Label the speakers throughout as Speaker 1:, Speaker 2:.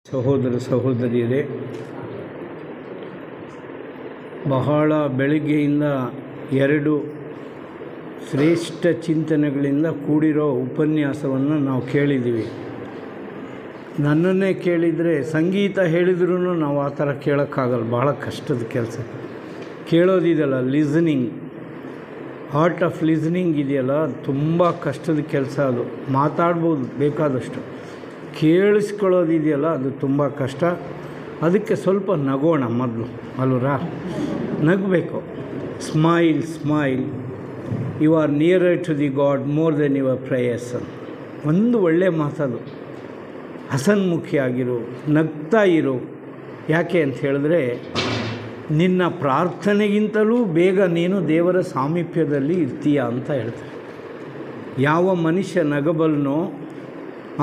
Speaker 1: ಸಹೋದರ ಸಹೋದರಿಯರೇ, ಬಹಳ ಬೆಳಗ್ಗೆಯಿಂದ ಎರಡು ಶ್ರೇಷ್ಠ ಚಿಂತನೆಗಳಿಂದ ಕೂಡಿರೋ ಉಪನ್ಯಾಸವನ್ನು ನಾವು ಕೇಳಿದ್ದೀವಿ. ನನ್ನನ್ನೇ ಕೇಳಿದರೆ ಸಂಗೀತ ಹೇಳಿದ್ರೂ ನಾವು ಆ ಥರ ಕೇಳೋಕ್ಕಾಗಲ್ಲ, ಭಾಳ ಕಷ್ಟದ ಕೆಲಸ. ಕೇಳೋದಿದೆಯಲ್ಲ, ಲಿಸನಿಂಗ್, ಆರ್ಟ್ ಆಫ್ ಲಿಸನಿಂಗ್ ಇದೆಯಲ್ಲ, ತುಂಬ ಕಷ್ಟದ ಕೆಲಸ. ಅದು ಮಾತಾಡ್ಬೋದು ಬೇಕಾದಷ್ಟು, ಕೇಳಿಸ್ಕೊಳ್ಳೋದಿದೆಯಲ್ಲ ಅದು ತುಂಬ ಕಷ್ಟ. ಅದಕ್ಕೆ ಸ್ವಲ್ಪ ನಗೋಣ ಮೊದಲು, ಅಲ್ವರಾ? ನಗಬೇಕು. Smile smile, you are nearer to the God more than your prayers. ಒಂದು ಒಳ್ಳೆಯ ಮಾತದು. ಹಸನ್ಮುಖಿಯಾಗಿರು, ನಗ್ತಾ ಇರು. ಯಾಕೆ ಅಂತ ಹೇಳಿದ್ರೆ, ನಿನ್ನ ಪ್ರಾರ್ಥನೆಗಿಂತಲೂ ಬೇಗ ನೀನು ದೇವರ ಸಾಮೀಪ್ಯದಲ್ಲಿ ಇರ್ತೀಯ ಅಂತ ಹೇಳ್ತಾರೆ. ಯಾವ ಮನುಷ್ಯ ನಗಬಲ್ಲನೋ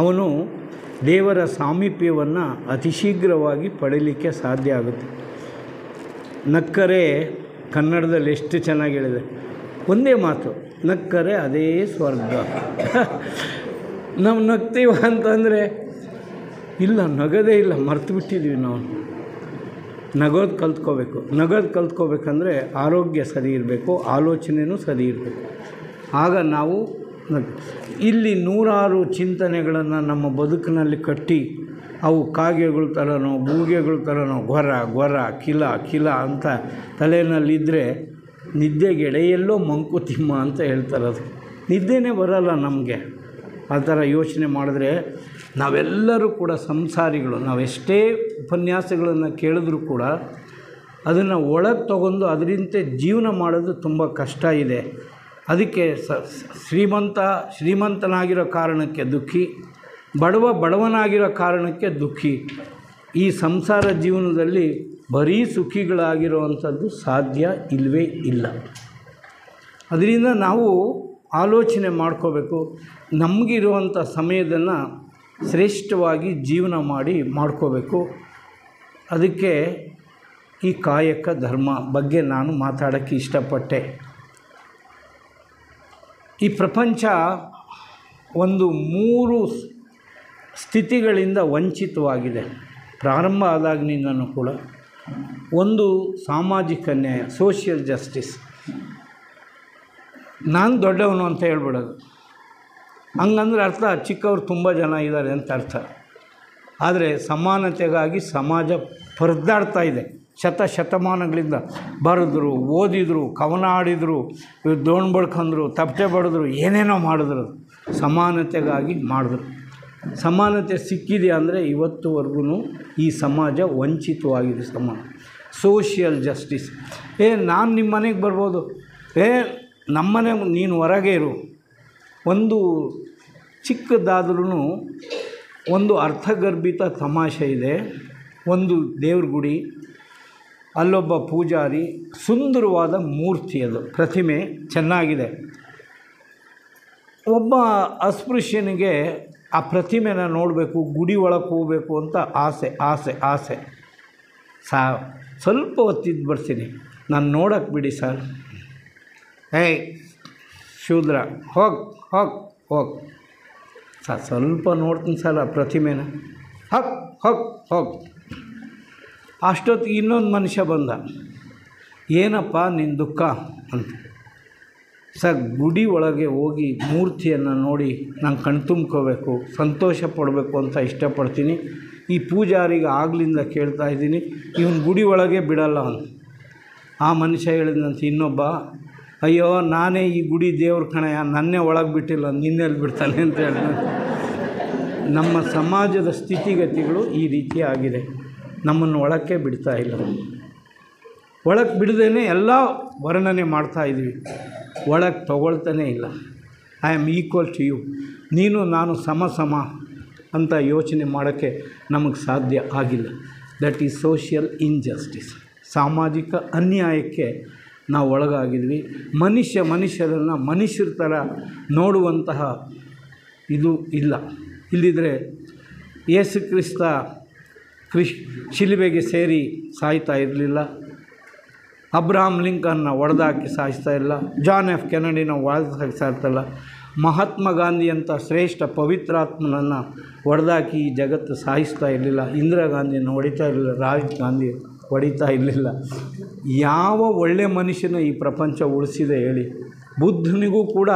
Speaker 1: ಅವನು ದೇವರ ಸಾಮೀಪ್ಯವನ್ನು ಅತಿ ಶೀಘ್ರವಾಗಿ ಪಡೀಲಿಕ್ಕೆ ಸಾಧ್ಯ ಆಗುತ್ತೆ. ನಕ್ಕರೆ, ಕನ್ನಡದಲ್ಲಿ ಎಷ್ಟು ಚೆನ್ನಾಗಿ ಹೇಳಿದೆ, ಒಂದೇ ಮಾತು, ನಕ್ಕರೆ ಅದೇ ಸ್ವರ್ಗ. ನಾವು ನಗ್ತೀವ ಅಂತಂದರೆ ಇಲ್ಲ, ನಗೋದೇ ಇಲ್ಲ, ಮರ್ತು ಬಿಟ್ಟಿದ್ದೀವಿ ನಾವು. ನಗೋದು ಕಲ್ತ್ಕೋಬೇಕು. ನಗೋದು ಕಲ್ತ್ಕೋಬೇಕಂದ್ರೆ ಆರೋಗ್ಯ ಸರಿ ಇರಬೇಕು, ಆಲೋಚನೆಯೂ ಸರಿ ಇರಬೇಕು. ಆಗ ನಾವು ಇಲ್ಲಿ ನೂರಾರು ಚಿಂತನೆಗಳನ್ನು ನಮ್ಮ ಬದುಕಿನಲ್ಲಿ ಕಟ್ಟಿ, ಅವು ಕಾಗೆಗಳ ಥರನೋ ಗೂಗೆಗಳ ಥರನೋ ಗೊರ ಗೊರ ಕಿಲ ಕಿಲ ಅಂತ ತಲೆಯಲ್ಲಿದ್ದರೆ ನಿದ್ದೆಗೆ ಎಡೆಯೆಲ್ಲೋ ಮಂಕುತಿಮ್ಮ ಅಂತ ಹೇಳ್ತಾರೆ. ಅದು ನಿದ್ದೆನೇ ಬರೋಲ್ಲ ನಮಗೆ. ಆ ಥರ ಯೋಚನೆ ಮಾಡಿದ್ರೆ ನಾವೆಲ್ಲರೂ ಕೂಡ ಸಂಸಾರಿಗಳು. ನಾವೆಷ್ಟೇ ಉಪನ್ಯಾಸಗಳನ್ನು ಕೇಳಿದ್ರೂ ಕೂಡ ಅದನ್ನು ಒಳಗೆ ತಗೊಂಡು ಅದರಿಂದ ಜೀವನ ಮಾಡೋದು ತುಂಬ ಕಷ್ಟ ಇದೆ. ಅದಕ್ಕೆ ಶ್ರೀಮಂತನಾಗಿರೋ ಕಾರಣಕ್ಕೆ ದುಃಖಿ, ಬಡವನಾಗಿರೋ ಕಾರಣಕ್ಕೆ ದುಃಖಿ. ಈ ಸಂಸಾರ ಜೀವನದಲ್ಲಿ ಬರೀ ಸುಖಿಗಳಾಗಿರೋವಂಥದ್ದು ಸಾಧ್ಯ ಇಲ್ಲವೇ ಇಲ್ಲ. ಅದರಿಂದ ನಾವು ಆಲೋಚನೆ ಮಾಡ್ಕೋಬೇಕು. ನಮಗಿರುವಂಥ ಸಮಯದನ್ನು ಶ್ರೇಷ್ಠವಾಗಿ ಜೀವನ ಮಾಡ್ಕೋಬೇಕು. ಅದಕ್ಕೆ ಈ ಕಾಯಕ ಧರ್ಮ ಬಗ್ಗೆ ನಾನು ಮಾತಾಡೋಕ್ಕೆ ಇಷ್ಟಪಟ್ಟೆ. ಈ ಪ್ರಪಂಚ ಒಂದು 3 ಸ್ಥಿತಿಗಳಿಂದ ವಂಚಿತವಾಗಿದೆ ಪ್ರಾರಂಭ ಆದಾಗಿನಿಂದನೂ ಕೂಡ. ಒಂದು ಸಾಮಾಜಿಕ ನ್ಯಾಯ, ಸೋಷಿಯಲ್ ಜಸ್ಟಿಸ್. ನಾನು ದೊಡ್ಡವನು ಅಂತ ಹೇಳ್ಬಿಡೋದು. ಹಂಗಂದ್ರೆ ಅರ್ಥ ಚಿಕ್ಕವರು ತುಂಬ ಜನ ಇದ್ದಾರೆ ಅಂತ ಅರ್ಥ. ಆದರೆ ಸಮಾನತೆಗಾಗಿ ಸಮಾಜ ಪರದಾಡ್ತಾ ಇದೆ. ಶತಮಾನಗಳಿಂದ ಬರೆದ್ರು, ಓದಿದ್ರು, ಕವನ ಆಡಿದರು, ದೋಣ್ ಬಡ್ಕೊಂಡ್ರು, ತಪ್ಪಟೆ ಬಡಿದ್ರು, ಏನೇನೋ ಮಾಡಿದ್ರು, ಸಮಾನತೆಗಾಗಿ ಮಾಡಿದ್ರು. ಸಮಾನತೆ ಸಿಕ್ಕಿದೆಯಾ ಅಂದರೆ ಇವತ್ತುವರೆಗೂ ಈ ಸಮಾಜ ವಂಚಿತವಾಗಿದೆ. Social justice. ನಾನು ನಿಮ್ಮ ಮನೆಗೆ ಬರ್ಬೋದು, ನಮ್ಮನೆ ನೀನು ಹೊರಗೆ ಇರು. ಒಂದು ಚಿಕ್ಕದಾದ್ರೂ ಒಂದು ಅರ್ಥಗರ್ಭಿತ ತಮಾಷೆ ಇದೆ. ಒಂದು ದೇವ್ರ ಗುಡಿ, ಅಲ್ಲೊಬ್ಬ ಪೂಜಾರಿ, ಸುಂದರವಾದ ಮೂರ್ತಿ, ಅದು ಪ್ರತಿಮೆ ಚೆನ್ನಾಗಿದೆ. ಒಬ್ಬ ಅಸ್ಪೃಶ್ಯನಿಗೆ ಆ ಪ್ರತಿಮೆನ ನೋಡಬೇಕು, ಗುಡಿ ಒಳಗೆ ಹೋಗಬೇಕು ಅಂತ ಆಸೆ ಆಸೆ ಆಸೆ. ಸ್ವಲ್ಪ ಹೊತ್ತಿದ್ದು ಬರ್ತೀನಿ, ನಾನು ನೋಡೋಕ್ಕೆ ಬಿಡಿ ಸರ್. ಶೂದ್ರ, ಹೋಗಿ ಸರ್, ಸ್ವಲ್ಪ ನೋಡ್ತೀನಿ ಸರ್ ಆ ಪ್ರತಿಮೆನ. ಹೋಗಿ. ಅಷ್ಟೊತ್ತಿಗೆ ಇನ್ನೊಂದು ಮನುಷ್ಯ ಬಂದ. ಏನಪ್ಪ ನಿನ್ನ ದುಃಖ ಅಂತ. ಸರ್, ಗುಡಿ ಒಳಗೆ ಹೋಗಿ ಮೂರ್ತಿಯನ್ನು ನೋಡಿ ನಾನು ಕಣ್ತುಂಬ್ಕೋಬೇಕು, ಸಂತೋಷ ಪಡಬೇಕು ಅಂತ ಇಷ್ಟಪಡ್ತೀನಿ. ಈ ಪೂಜಾರಿಗೆ ಆಗ್ಲಿಂದ ಕೇಳ್ತಾ ಇದ್ದೀನಿ, ಇವನು ಗುಡಿ ಒಳಗೆ ಬಿಡಲ್ಲ ಅಂತ. ಆ ಮನುಷ್ಯ ಹೇಳಿದಂತೆ ಇನ್ನೊಬ್ಬ, ಅಯ್ಯೋ ನಾನೇ ಈ ಗುಡಿ ದೇವ್ರ ಕಣಯ್ಯ, ನನ್ನೇ ಒಳಗೆ ಬಿಟ್ಟಿಲ್ಲ, ನಿನ್ನೆಲ್ಲಿ ಬಿಡ್ತಾನೆ ಅಂತ ಹೇಳಿದ. ನಮ್ಮ ಸಮಾಜದ ಸ್ಥಿತಿಗತಿಗಳು ಈ ರೀತಿ ಆಗಿದೆ. ನಮ್ಮನ್ನು ಒಳಕ್ಕೆ ಬಿಡ್ತಾ ಇಲ್ಲ. ಒಳಕ್ಕೆ ಬಿಡದೇನೆ ಎಲ್ಲ ವರ್ಣನೆ ಮಾಡ್ತಾಯಿದ್ವಿ, ಒಳಗೆ ತಗೊಳ್ತಾನೇ ಇಲ್ಲ. I am equal to you, ನೀನು ನಾನು ಸಮ ಅಂತ ಯೋಚನೆ ಮಾಡೋಕ್ಕೆ ನಮಗೆ ಸಾಧ್ಯ ಆಗಿಲ್ಲ. That is social injustice. ಸಾಮಾಜಿಕ ಅನ್ಯಾಯಕ್ಕೆ ನಾವು ಒಳಗಾಗಿದ್ವಿ. ಮನುಷ್ಯರನ್ನು ಮನುಷ್ಯರ ಥರ ನೋಡುವಂತಹ ಇದು ಇಲ್ಲ. ಇಲ್ಲಿದ್ದರೆ ಯೇಸು ಕ್ರಿಸ್ತ ಶಿಲುಬೆಗೆ ಸೇರಿ ಸಾಯ್ತಾ ಇರಲಿಲ್ಲ. ಅಬ್ರಹಾಮ್ ಲಿಂಕನ್ನ ಹೊಡೆದಾಕಿ ಸಾಯಿಸ್ತಾ ಇಲ್ಲ. ಜಾನ್ ಎಫ್ ಕೆನಡಿನ ಹೊಡೆದಾಕಿ ಸಾಯ್ತಾಯಿಲ್ಲ. ಮಹಾತ್ಮ ಗಾಂಧಿ ಅಂತ ಶ್ರೇಷ್ಠ ಪವಿತ್ರಾತ್ಮನನ್ನು ಹೊಡೆದಾಕಿ ಈ ಜಗತ್ತು ಸಾಯಿಸ್ತಾ ಇರಲಿಲ್ಲ. ಇಂದಿರಾ ಗಾಂಧಿಯನ್ನು ಹೊಡಿತಾ ಇರಲಿಲ್ಲ, ರಾಜೀವ್ ಗಾಂಧಿ ಹೊಡಿತಾ ಇರಲಿಲ್ಲ. ಯಾವ ಒಳ್ಳೆಯ ಮನುಷ್ಯನ ಈ ಪ್ರಪಂಚ ಉಳಿಸಿದೆ ಹೇಳಿ? ಬುದ್ಧನಿಗೂ ಕೂಡ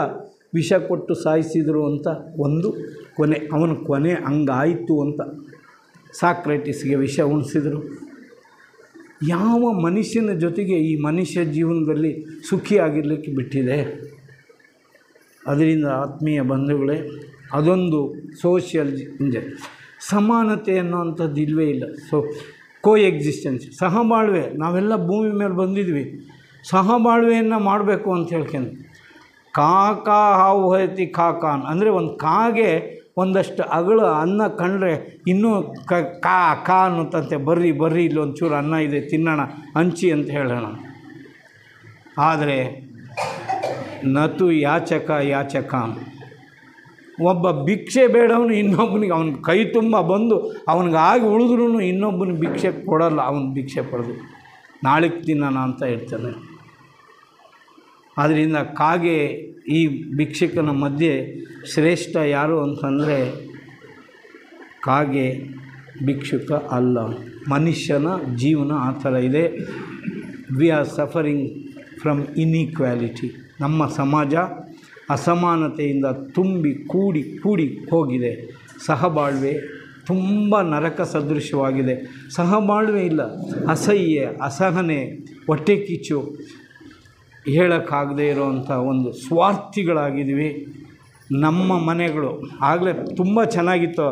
Speaker 1: ವಿಷ ಕೊಟ್ಟು ಸಾಯಿಸಿದರು ಅಂತ ಒಂದು ಕೊನೆ, ಅವನ ಕೊನೆ ಹಂಗಾಯಿತು ಅಂತ. ಸಾಕ್ರೆಟಿಸ್ಗೆ ವಿಷ ಉಣಿಸಿದರು. ಯಾವ ಮನುಷ್ಯನ ಜೊತೆಗೆ ಈ ಮನುಷ್ಯ ಜೀವನದಲ್ಲಿ ಸುಖಿಯಾಗಿರಲಿಕ್ಕೆ ಬಿಟ್ಟಿದೆ? ಅದರಿಂದ ಆತ್ಮೀಯ ಬಂಧುಗಳೇ, ಅದೊಂದು ಸೋಷಿಯಲ್ ಸಮಾನತೆ ಅನ್ನೋವಂಥದ್ದು ಇಲ್ಲವೇ ಇಲ್ಲ. ಕೋ ಎಕ್ಸಿಸ್ಟೆನ್ಸ್, ಸಹಬಾಳ್ವೆ. ನಾವೆಲ್ಲ ಭೂಮಿ ಮೇಲೆ ಬಂದಿದ್ವಿ, ಸಹಬಾಳ್ವೆಯನ್ನು ಮಾಡಬೇಕು ಅಂತ ಹೇಳ್ಕೊಂಡು. ಕಾಕಾ ಹಾವು ಹೊಯ್ತಿ ಕಾಕಾನ್ ಅಂದರೆ ಒಂದು ಕಾಗೆ ಒಂದಷ್ಟು ಅಗಳು ಅನ್ನ ಕಂಡ್ರೆ ಇನ್ನೂ ಕಾ ಅನ್ನುತ್ತಂತೆ, ಬರ್ರಿ ಇಲ್ಲೊಂಚೂರು ಅನ್ನ ಇದೆ ತಿನ್ನೋಣ ಹಂಚಿ ಅಂತ ಹೇಳೋಣ. ಆದರೆ ನತು ಯಾಚಕಾನ್, ಒಬ್ಬ ಭಿಕ್ಷೆ ಬೇಡವನು ಇನ್ನೊಬ್ಬನಿಗೆ ಅವನ ಕೈ ತುಂಬ ಬಂದು ಅವನಿಗಾಗಿ ಉಳಿದ್ರೂ ಇನ್ನೊಬ್ಬನಿಗೆ ಭಿಕ್ಷೆ ಕೊಡಲ್ಲ. ಅವನು ಭಿಕ್ಷೆ ಪಡೆದು ನಾಳೆಗೆ ತಿನ್ನೋಣ ಅಂತ ಹೇಳ್ತಾನೆ. ಆದ್ದರಿಂದ ಕಾಗೆ ಈ ಭಿಕ್ಷಕನ ಮಧ್ಯೆ ಶ್ರೇಷ್ಠ ಯಾರು ಅಂತಂದರೆ ಕಾಗೆ ಭಿಕ್ಷುಕ ಅಲ್ಲ. ಮನುಷ್ಯನ ಜೀವನ ಆ ಥರ ಇದೆ. We are suffering from inequality. ನಮ್ಮ ಸಮಾಜ ಅಸಮಾನತೆಯಿಂದ ತುಂಬಿ ಕೂಡಿ ಹೋಗಿದೆ. ಸಹಬಾಳ್ವೆ ತುಂಬ ನರಕ ಸದೃಶವಾಗಿದೆ. ಸಹಬಾಳ್ವೆ ಇಲ್ಲ, ಅಸಹ್ಯ, ಅಸಹನೆ, ಹೊಟ್ಟೆ ಕಿಚ್ಚು, ಹೇಳೋಕ್ಕಾಗದೇ ಇರೋವಂಥ ಒಂದು ಸ್ವಾರ್ಥಿಗಳಾಗಿದ್ವಿ. ನಮ್ಮ ಮನೆಗಳು ಆಗಲೇ ತುಂಬ ಚೆನ್ನಾಗಿತ್ತು.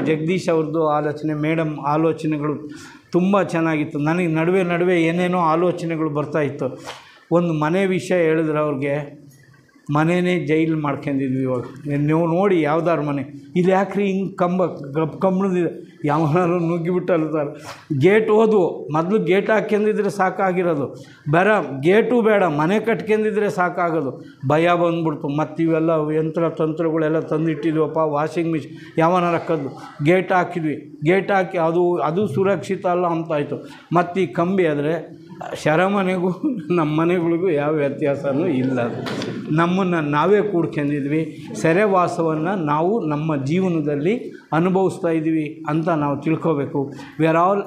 Speaker 1: ಜಗದೀಶ್ ಅವ್ರದ್ದು ಆಲೋಚನೆ, ಮೇಡಮ್ ಆಲೋಚನೆಗಳು ತುಂಬ ಚೆನ್ನಾಗಿತ್ತು. ನನಗೆ ನಡುವೆ ಏನೇನೋ ಆಲೋಚನೆಗಳು ಬರ್ತಾಯಿತ್ತು. ಒಂದು ಮನೆ ವಿಷಯ ಹೇಳಿದ್ರೆ ಅವ್ರಿಗೆ ಮನೆಯೇ ಜೈಲು ಮಾಡ್ಕೊಂಡಿದ್ವಿ. ಇವಾಗ ನೀವು ನೋಡಿ ಯಾವ್ದಾರು ಮನೆ ಇಲ್ಲಿ ಯಾಕ್ರಿ ಹಿಂಗೆ ಕಂಬಳದಿದೆ, ಯಾವನಾರು ನುಗ್ಗಿಬಿಟ್ಟಲ್ತಾರೆ. ಗೇಟ್ ಓದು, ಮೊದಲು ಗೇಟ್ ಹಾಕ್ಕೊಂಡಿದ್ರೆ ಸಾಕಾಗಿರೋದು, ಗೇಟು ಬೇಡ, ಮನೆ ಕಟ್ಕೊಂಡಿದ್ರೆ ಸಾಕಾಗೋದು. ಭಯ ಬಂದ್ಬಿಡ್ತು. ಮತ್ತು ಇವೆಲ್ಲ ತಂತ್ರಗಳೆಲ್ಲ ತಂದಿಟ್ಟಿದ್ವಪ್ಪ, ವಾಷಿಂಗ್ ಮಿಷಿನ್ ಯಾವನಾರ ಕದ್ದು ಗೇಟ್ ಹಾಕಿದ್ವಿ. ಗೇಟ್ ಹಾಕಿ ಅದು ಸುರಕ್ಷಿತ ಅಲ್ಲ ಅಂತಾಯಿತು. ಮತ್ತು ಈ ಕಂಬಿ ಆದರೆ ಶರಮನೆಗೂ ನಮ್ಮ ಮನೆಗಳಿಗೂ ಯಾವ ವ್ಯತ್ಯಾಸವೂ ಇಲ್ಲ. ನಮ್ಮನ್ನು ನಾವೇ ಕೂಡ್ಕೊಂಡಿದ್ವಿ. ಸೆರೆವಾಸವನ್ನು ನಾವು ನಮ್ಮ ಜೀವನದಲ್ಲಿ ಅನುಭವಿಸ್ತಾ ಇದ್ದೀವಿ ಅಂತ ನಾವು ತಿಳ್ಕೋಬೇಕು. We are all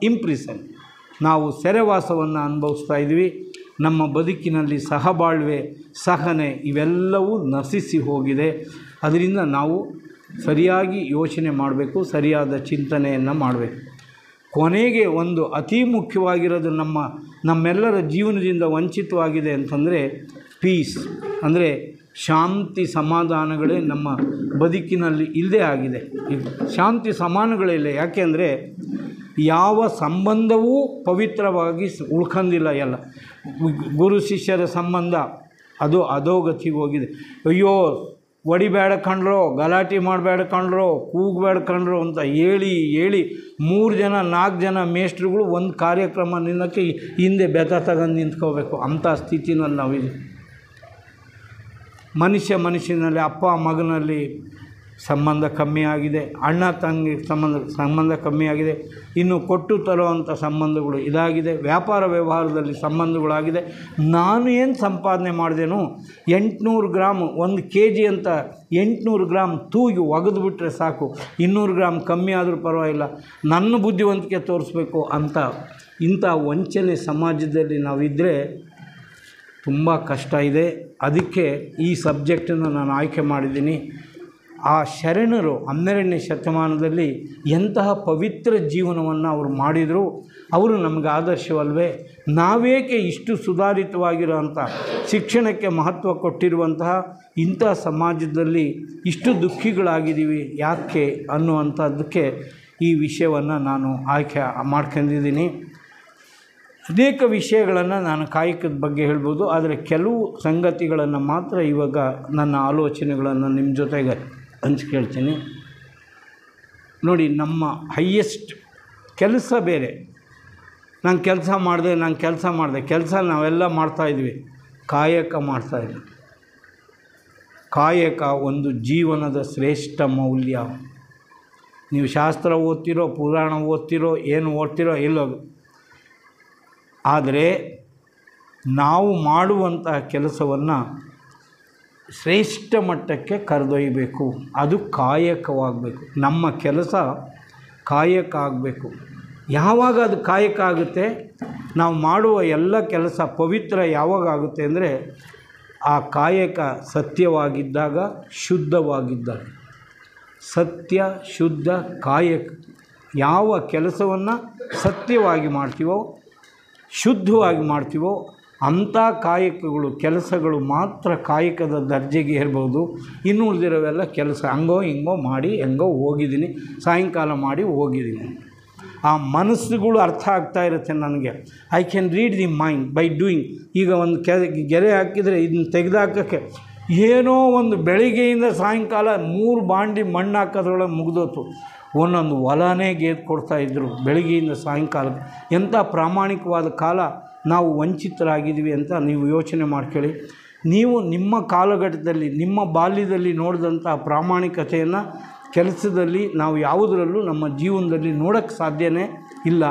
Speaker 1: imprisoned. ನಾವು ಸೆರೆವಾಸವನ್ನು ಅನುಭವಿಸ್ತಾ ಇದ್ವಿ. ನಮ್ಮ ಬದುಕಿನಲ್ಲಿ ಸಹಬಾಳ್ವೆ, ಸಹನೆ ಇವೆಲ್ಲವೂ ನಶಿಸಿ ಹೋಗಿದೆ. ಅದರಿಂದ ನಾವು ಸರಿಯಾಗಿ ಯೋಚನೆ ಮಾಡಬೇಕು, ಸರಿಯಾದ ಚಿಂತನೆಯನ್ನು ಮಾಡಬೇಕು. ಕೊನೆಗೆ ಒಂದು ಅತಿ ಮುಖ್ಯವಾಗಿರೋದು ನಮ್ಮೆಲ್ಲರ ಜೀವನದಿಂದ ವಂಚಿತವಾಗಿದೆ ಅಂತಂದರೆ ಪೀಸ್, ಅಂದರೆ ಶಾಂತಿ ಸಮಾಧಾನಗಳೇ ನಮ್ಮ ಬದುಕಿನಲ್ಲಿ ಇಲ್ಲದೇ ಆಗಿದೆ. ಶಾಂತಿ ಸಮಾಧಾನಗಳಿಲ್ಲ. ಯಾಕೆಂದರೆ ಯಾವ ಸಂಬಂಧವೂ ಪವಿತ್ರವಾಗಿ ಉಳ್ಕೊಂಡಿಲ್ಲ. ಎಲ್ಲ ಗುರು ಶಿಷ್ಯರ ಸಂಬಂಧ ಅದು ಅಧೋಗತಿಗೆ ಹೋಗಿದೆ. ಅಯ್ಯೋ ಹೊಡಿಬೇಡ ಕಣ್ರೋ, ಗಲಾಟೆ ಮಾಡಬೇಡ ಕಣ್ರೋ, ಕೂಗಬೇಡ ಕಣ್ರೋ ಅಂತ ಹೇಳಿ 3 ಜನ 4 ಜನ ಮೇಷ್ಟ್ರುಗಳು ಒಂದು ಕಾರ್ಯಕ್ರಮ ನಿಲ್ಲಕ್ಕೆ ಹಿಂದೆ ಬೆತ್ತ ತಗೊಂಡು ನಿಂತ್ಕೋಬೇಕು. ಅಂಥ ಸ್ಥಿತಿನಲ್ಲಿ ನಾವಿದೆ. ಮನುಷ್ಯನಲ್ಲಿ ಅಪ್ಪ ಮಗನಲ್ಲಿ ಸಂಬಂಧ ಕಮ್ಮಿ ಆಗಿದೆ, ಅಣ್ಣ ತಂಗಿ ಸಂಬಂಧ ಕಮ್ಮಿ ಆಗಿದೆ. ಇನ್ನು ಕೊಟ್ಟು ತರುವಂಥ ಸಂಬಂಧಗಳು ಇದಾಗಿದೆ. ವ್ಯಾಪಾರ ವ್ಯವಹಾರದಲ್ಲಿ ಸಂಬಂಧಗಳಾಗಿದೆ. ನಾನು ಏನು ಸಂಪಾದನೆ ಮಾಡಿದೆನೋ 800 ಗ್ರಾಮ್ 1 kg ಅಂತ 800 ಗ್ರಾಮ್ ತೂಗಿ ಒಗೆದುಬಿಟ್ರೆ ಸಾಕು, 200 ಗ್ರಾಮ್ ಕಮ್ಮಿ ಆದರೂ ಪರವಾಗಿಲ್ಲ, ನನ್ನ ಬುದ್ಧಿವಂತಿಕೆ ತೋರಿಸ್ಬೇಕು ಅಂತ ಇಂಥ ವಂಚನೆ ಸಮಾಜದಲ್ಲಿ ನಾವಿದ್ದರೆ ತುಂಬ ಕಷ್ಟ ಇದೆ. ಅದಕ್ಕೆ ಈ ಸಬ್ಜೆಕ್ಟನ್ನು ನಾನು ಆಯ್ಕೆ ಮಾಡಿದ್ದೀನಿ. ಆ ಶರಣರು 12ನೇ ಶತಮಾನದಲ್ಲಿ ಎಂತಹ ಪವಿತ್ರ ಜೀವನವನ್ನು ಅವರು ಮಾಡಿದರು. ಅವರು ನಮಗೆ ಆದರ್ಶವಲ್ವೇ? ನಾವೇಕೆ ಇಷ್ಟು ಸುಧಾರಿತವಾಗಿರುವಂಥ ಶಿಕ್ಷಣಕ್ಕೆ ಮಹತ್ವ ಕೊಟ್ಟಿರುವಂತಹ ಇಂಥ ಸಮಾಜದಲ್ಲಿ ಇಷ್ಟು ದುಃಖಿಗಳಾಗಿದ್ದೀವಿ ಯಾಕೆ ಅನ್ನುವಂಥದ್ದಕ್ಕೆ ಈ ವಿಷಯವನ್ನು ನಾನು ಆಯ್ಕೆ ಮಾಡ್ಕೊಂಡಿದ್ದೀನಿ. ಅನೇಕ ವಿಷಯಗಳನ್ನು ನಾನು ಕಾಯಕದ ಬಗ್ಗೆ ಹೇಳ್ಬೋದು, ಆದರೆ ಕೆಲವು ಸಂಗತಿಗಳನ್ನು ಮಾತ್ರ ಇವಾಗ ನನ್ನ ಆಲೋಚನೆಗಳನ್ನು ನಿಮ್ಮ ಜೊತೆಗೆ ಹಂಚ್ಕೊಳ್ತೀನಿ. ನೋಡಿ, ನಮ್ಮ ಹೈಯೆಸ್ಟ್ ಕೆಲಸ ಬೇರೆ. ನಾನು ಕೆಲಸ ಮಾಡಿದೆ ನಾವೆಲ್ಲ ಮಾಡ್ತಾಯಿದ್ವಿ. ಕಾಯಕ ಮಾಡ್ತಾಯಿದ್ವಿ. ಕಾಯಕ ಒಂದು ಜೀವನದ ಶ್ರೇಷ್ಠ ಮೌಲ್ಯ. ನೀವು ಶಾಸ್ತ್ರ ಓದ್ತಿರೋ, ಪುರಾಣ ಓದ್ತಿರೋ, ಏನು ಓದ್ತಿರೋ ಎಲ್ಲೋ, ಆದರೆ ನಾವು ಮಾಡುವಂತಹ ಕೆಲಸವನ್ನು ಶ್ರೇಷ್ಠ ಮಟ್ಟಕ್ಕೆ ಕರೆದೊಯ್ಯಬೇಕು. ಅದು ಕಾಯಕವಾಗಬೇಕು. ನಮ್ಮ ಕೆಲಸ ಕಾಯಕ ಆಗಬೇಕು. ಯಾವಾಗ ಅದು ಕಾಯಕ ಆಗುತ್ತೆ, ನಾವು ಮಾಡುವ ಎಲ್ಲ ಕೆಲಸ ಪವಿತ್ರ ಯಾವಾಗ ಆಗುತ್ತೆ ಅಂದರೆ ಆ ಕಾಯಕ ಸತ್ಯವಾಗಿದ್ದಾಗ, ಶುದ್ಧವಾಗಿದ್ದಾಗ. ಸತ್ಯ, ಶುದ್ಧ, ಕಾಯಕ. ಯಾವ ಕೆಲಸವನ್ನು ಸತ್ಯವಾಗಿ ಮಾಡ್ತೀವೋ, ಶುದ್ಧವಾಗಿ ಮಾಡ್ತೀವೋ ಅಂಥ ಕಾಯಕಗಳು, ಕೆಲಸಗಳು ಮಾತ್ರ ಕಾಯಕದ ದರ್ಜೆಗೆ ಇರ್ಬೋದು. ಇನ್ನು ಉಳಿದಿರೋವೆಲ್ಲ ಕೆಲಸ ಹಂಗೋ ಹಿಂಗೋ ಮಾಡಿ ಹೆಂಗೋ ಹೋಗಿದ್ದೀನಿ, ಸಾಯಂಕಾಲ ಮಾಡಿ ಹೋಗಿದ್ದೀನಿ. ಆ ಮನಸ್ಸುಗಳು ಅರ್ಥ ಆಗ್ತಾ ಇರುತ್ತೆ ನನಗೆ. I can read the mind by doing. ಈಗ ಒಂದು ಗೆರೆ ಹಾಕಿದರೆ ಇದನ್ನು ತೆಗೆದುಹಾಕೋಕ್ಕೆ ಏನೋ ಒಂದು ಬೆಳಿಗ್ಗೆಯಿಂದ ಸಾಯಂಕಾಲ 3 ಬಾಂಡಿ ಮಣ್ಣು ಹಾಕೋದ್ರೊಳಗೆ ಮುಗಿದೋತು. ಒಂದೊಂದು ಹೊಲನೇ ಗೇದು ಕೊಡ್ತಾಯಿದ್ರು ಬೆಳಿಗ್ಗೆಯಿಂದ ಸಾಯಂಕಾಲಕ್ಕೆ. ಎಂಥ ಪ್ರಾಮಾಣಿಕವಾದ ಕಾಲ. ನಾವು ವಂಚಿತರಾಗಿದ್ದೀವಿ ಅಂತ ನೀವು ಯೋಚನೆ ಮಾಡ್ಕೊಳ್ಳಿ. ನೀವು ನಿಮ್ಮ ಕಾಲಘಟ್ಟದಲ್ಲಿ, ನಿಮ್ಮ ಬಾಲ್ಯದಲ್ಲಿ ನೋಡಿದಂಥ ಪ್ರಾಮಾಣಿಕತೆಯನ್ನು ಕೆಲಸದಲ್ಲಿ ನಾವು ಯಾವುದರಲ್ಲೂ ನಮ್ಮ ಜೀವನದಲ್ಲಿ ನೋಡೋಕ್ಕೆ ಸಾಧ್ಯನೇ ಇಲ್ಲ.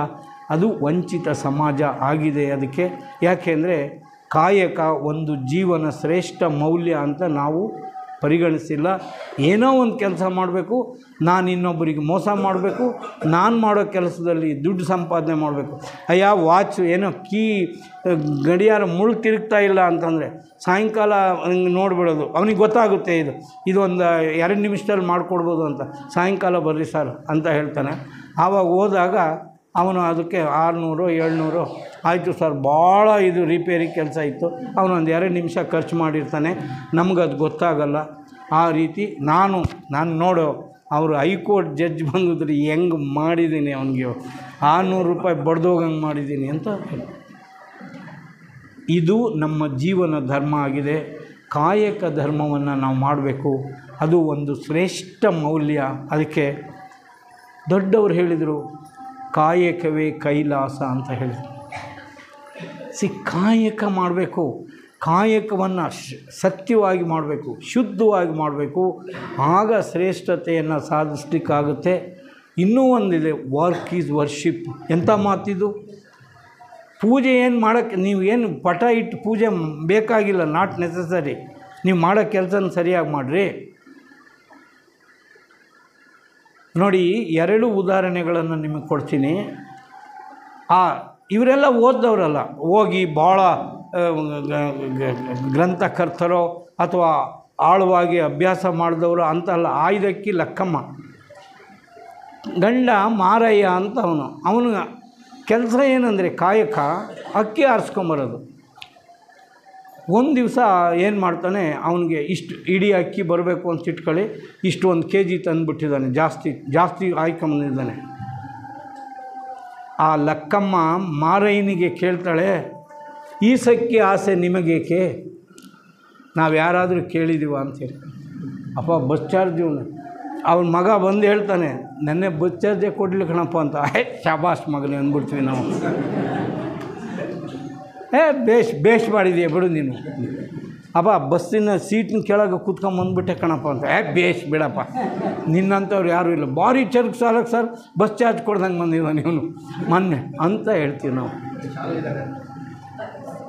Speaker 1: ಅದು ವಂಚಿತ ಸಮಾಜ ಆಗಿದೆ. ಅದಕ್ಕೆ ಯಾಕೆಂದರೆ ಕಾಯಕ ಒಂದು ಜೀವನ ಶ್ರೇಷ್ಠ ಮೌಲ್ಯ ಅಂತ ನಾವು ಪರಿಗಣಿಸಿಲ್ಲ. ಏನೋ ಒಂದು ಕೆಲಸ ಮಾಡಬೇಕು, ನಾನು ಇನ್ನೊಬ್ಬರಿಗೆ ಮೋಸ ಮಾಡಬೇಕು, ನಾನು ಮಾಡೋ ಕೆಲಸದಲ್ಲಿ ದುಡ್ಡು ಸಂಪಾದನೆ ಮಾಡಬೇಕು. ಅಯ್ಯ ವಾಚ್ ಏನೋ ಗಡಿಯಾರ ಮುಳ್ಳು ತಿರುಗ್ತಾ ಇಲ್ಲ ಅಂತಂದರೆ ಸಾಯಂಕಾಲ ಹಂಗೆ ನೋಡಿಬಿಡೋದು. ಅವನಿಗೆ ಗೊತ್ತಾಗುತ್ತೆ ಇದು ಒಂದು 2 ನಿಮಿಷದಲ್ಲಿ ಮಾಡಿಕೊಡ್ಬೋದು ಅಂತ. ಸಾಯಂಕಾಲ ಬರ್ರಿ ಸರ್ ಅಂತ ಹೇಳ್ತಾನೆ. ಆವಾಗ ಹೋದಾಗ ಅವನು ಅದಕ್ಕೆ 600 700 ಆಯಿತು ಸರ್, ಭಾಳ ಇದು ರಿಪೇರಿ ಕೆಲಸ ಇತ್ತು, ಅವನು ಒಂದು 2 ನಿಮಿಷ ಖರ್ಚು ಮಾಡಿರ್ತಾನೆ. ನಮಗದು ಗೊತ್ತಾಗಲ್ಲ. ಆ ರೀತಿ ನಾನು ನೋಡೋ ಅವರು ಹೈಕೋರ್ಟ್ ಜಡ್ಜ್ ಬಂದಿದ್ರೆ ಹೆಂಗೆ ಮಾಡಿದ್ದೀನಿ, ಅವನಿಗೆ 600 ರೂಪಾಯಿ ಬಡ್ದೋಗಂಗೆ ಮಾಡಿದ್ದೀನಿ ಅಂತ. ಇದು ನಮ್ಮ ಜೀವನ ಧರ್ಮ ಆಗಿದೆ. ಕಾಯಕ ಧರ್ಮವನ್ನು ನಾವು ಮಾಡಬೇಕು. ಅದು ಒಂದು ಶ್ರೇಷ್ಠ ಮೌಲ್ಯ. ಅದಕ್ಕೆ ದೊಡ್ಡವರು ಹೇಳಿದರು, ಕಾಯಕವೇ ಕೈಲಾಸ ಅಂತ ಹೇಳಿದರು. ಕಾಯಕ ಮಾಡಬೇಕು. ಕಾಯಕವನ್ನು ಸತ್ಯವಾಗಿ ಮಾಡಬೇಕು, ಶುದ್ಧವಾಗಿ ಮಾಡಬೇಕು. ಆಗ ಶ್ರೇಷ್ಠತೆಯನ್ನು ಸಾಧಿಸ್ಲಿಕ್ಕಾಗುತ್ತೆ. ಇನ್ನೂ ಒಂದಿದೆ, ವರ್ಕ್ ಈಸ್ ವರ್ಷಿಪ್. ಎಂಥ ಮಾತಿದು. ಪೂಜೆ ಏನು ಮಾಡೋಕ್ಕೆ ನೀವು ಏನು ಪಟ ಇಟ್ಟು ಪೂಜೆ ಬೇಕಾಗಿಲ್ಲ, ನಾಟ್ ನೆಸಸರಿ. ನೀವು ಮಾಡೋ ಕೆಲಸನ ಸರಿಯಾಗಿ ಮಾಡಿರಿ. ನೋಡಿ, 2 ಉದಾಹರಣೆಗಳನ್ನು ನಿಮಗೆ ಕೊಡ್ತೀನಿ. ಇವರೆಲ್ಲ ಓದ್ದವರಲ್ಲ, ಹೋಗಿ ಭಾಳ ಗ್ರಂಥಕರ್ತರೋ ಅಥವಾ ಆಳವಾಗಿ ಅಭ್ಯಾಸ ಮಾಡಿದವರು ಅಂತಲ್ಲ. ಆಯ್ದಕ್ಕಿ ಲಕ್ಕಮ್ಮ ಗಂಡ ಮಾರಯ್ಯ ಅಂತ ಅವನು ಕೆಲಸ ಏನಂದರೆ ಕಾಯಕ, ಅಕ್ಕಿ ಆರಿಸ್ಕೊಂಬರೋದು. ಒಂದು ದಿವಸ ಏನು ಮಾಡ್ತಾನೆ, ಅವನಿಗೆ ಇಡೀ ಅಕ್ಕಿ ಬರಬೇಕು ಅಂತ ಇಟ್ಕೊಳ್ಳಿ, ಒಂದು kg ತಂದುಬಿಟ್ಟಿದ್ದಾನೆ, ಜಾಸ್ತಿ ಆಯ್ಕೊಂಬಂದಿದ್ದಾನೆ. ಆ ಲಕ್ಕಮ್ಮ ಮಾರಯ್ಯನಿಗೆ ಕೇಳ್ತಾಳೆ, ಈ ಸಕ್ಕಿ ಆಸೆ ನಿಮಗೇಕೆ, ನಾವು ಯಾರಾದರೂ ಕೇಳಿದ್ದೀವ ಅಂತೇಳಿ. ಅಪ್ಪ ಬಸ್ ಚಾರ್ಜ್ ಅವನ ಮಗ ಬಂದು ಹೇಳ್ತಾನೆ, ನೆನ್ನೆ ಬಸ್ ಚಾರ್ಜೇ ಕೊಡಲಿ ಕಣಪ್ಪ ಅಂತ. ಶಾಬಾಸ್ ಮಗನೇ ಅಂದ್ಬಿಡ್ತೀವಿ ನಾವು. ಬೇಷ್ ಮಾಡಿದೀಯ ಬಿಡು ನೀನು. ಅಪ್ಪ ಬಸ್ಸಿನ ಸೀಟ್ನ ಕೆಳಗೆ ಕೂತ್ಕೊಂಬಂದ್ಬಿಟ್ಟೆ ಕಣಪ್ಪ ಅಂತ. ಬೇಷ್ ಬಿಡಪ್ಪ, ನಿನ್ನಂಥವ್ರು ಯಾರೂ ಇಲ್ಲ, ಭಾರಿ ಚರ್ಕ್ ಸಾಲಕ್ಕೆ ಸರ್ ಬಸ್ ಚಾರ್ಜ್ ಕೊಡ್ದಂಗೆ ಬಂದಿದ್ದ ನೀನು ಮೊನ್ನೆ ಅಂತ ಹೇಳ್ತೀವಿ ನಾವು.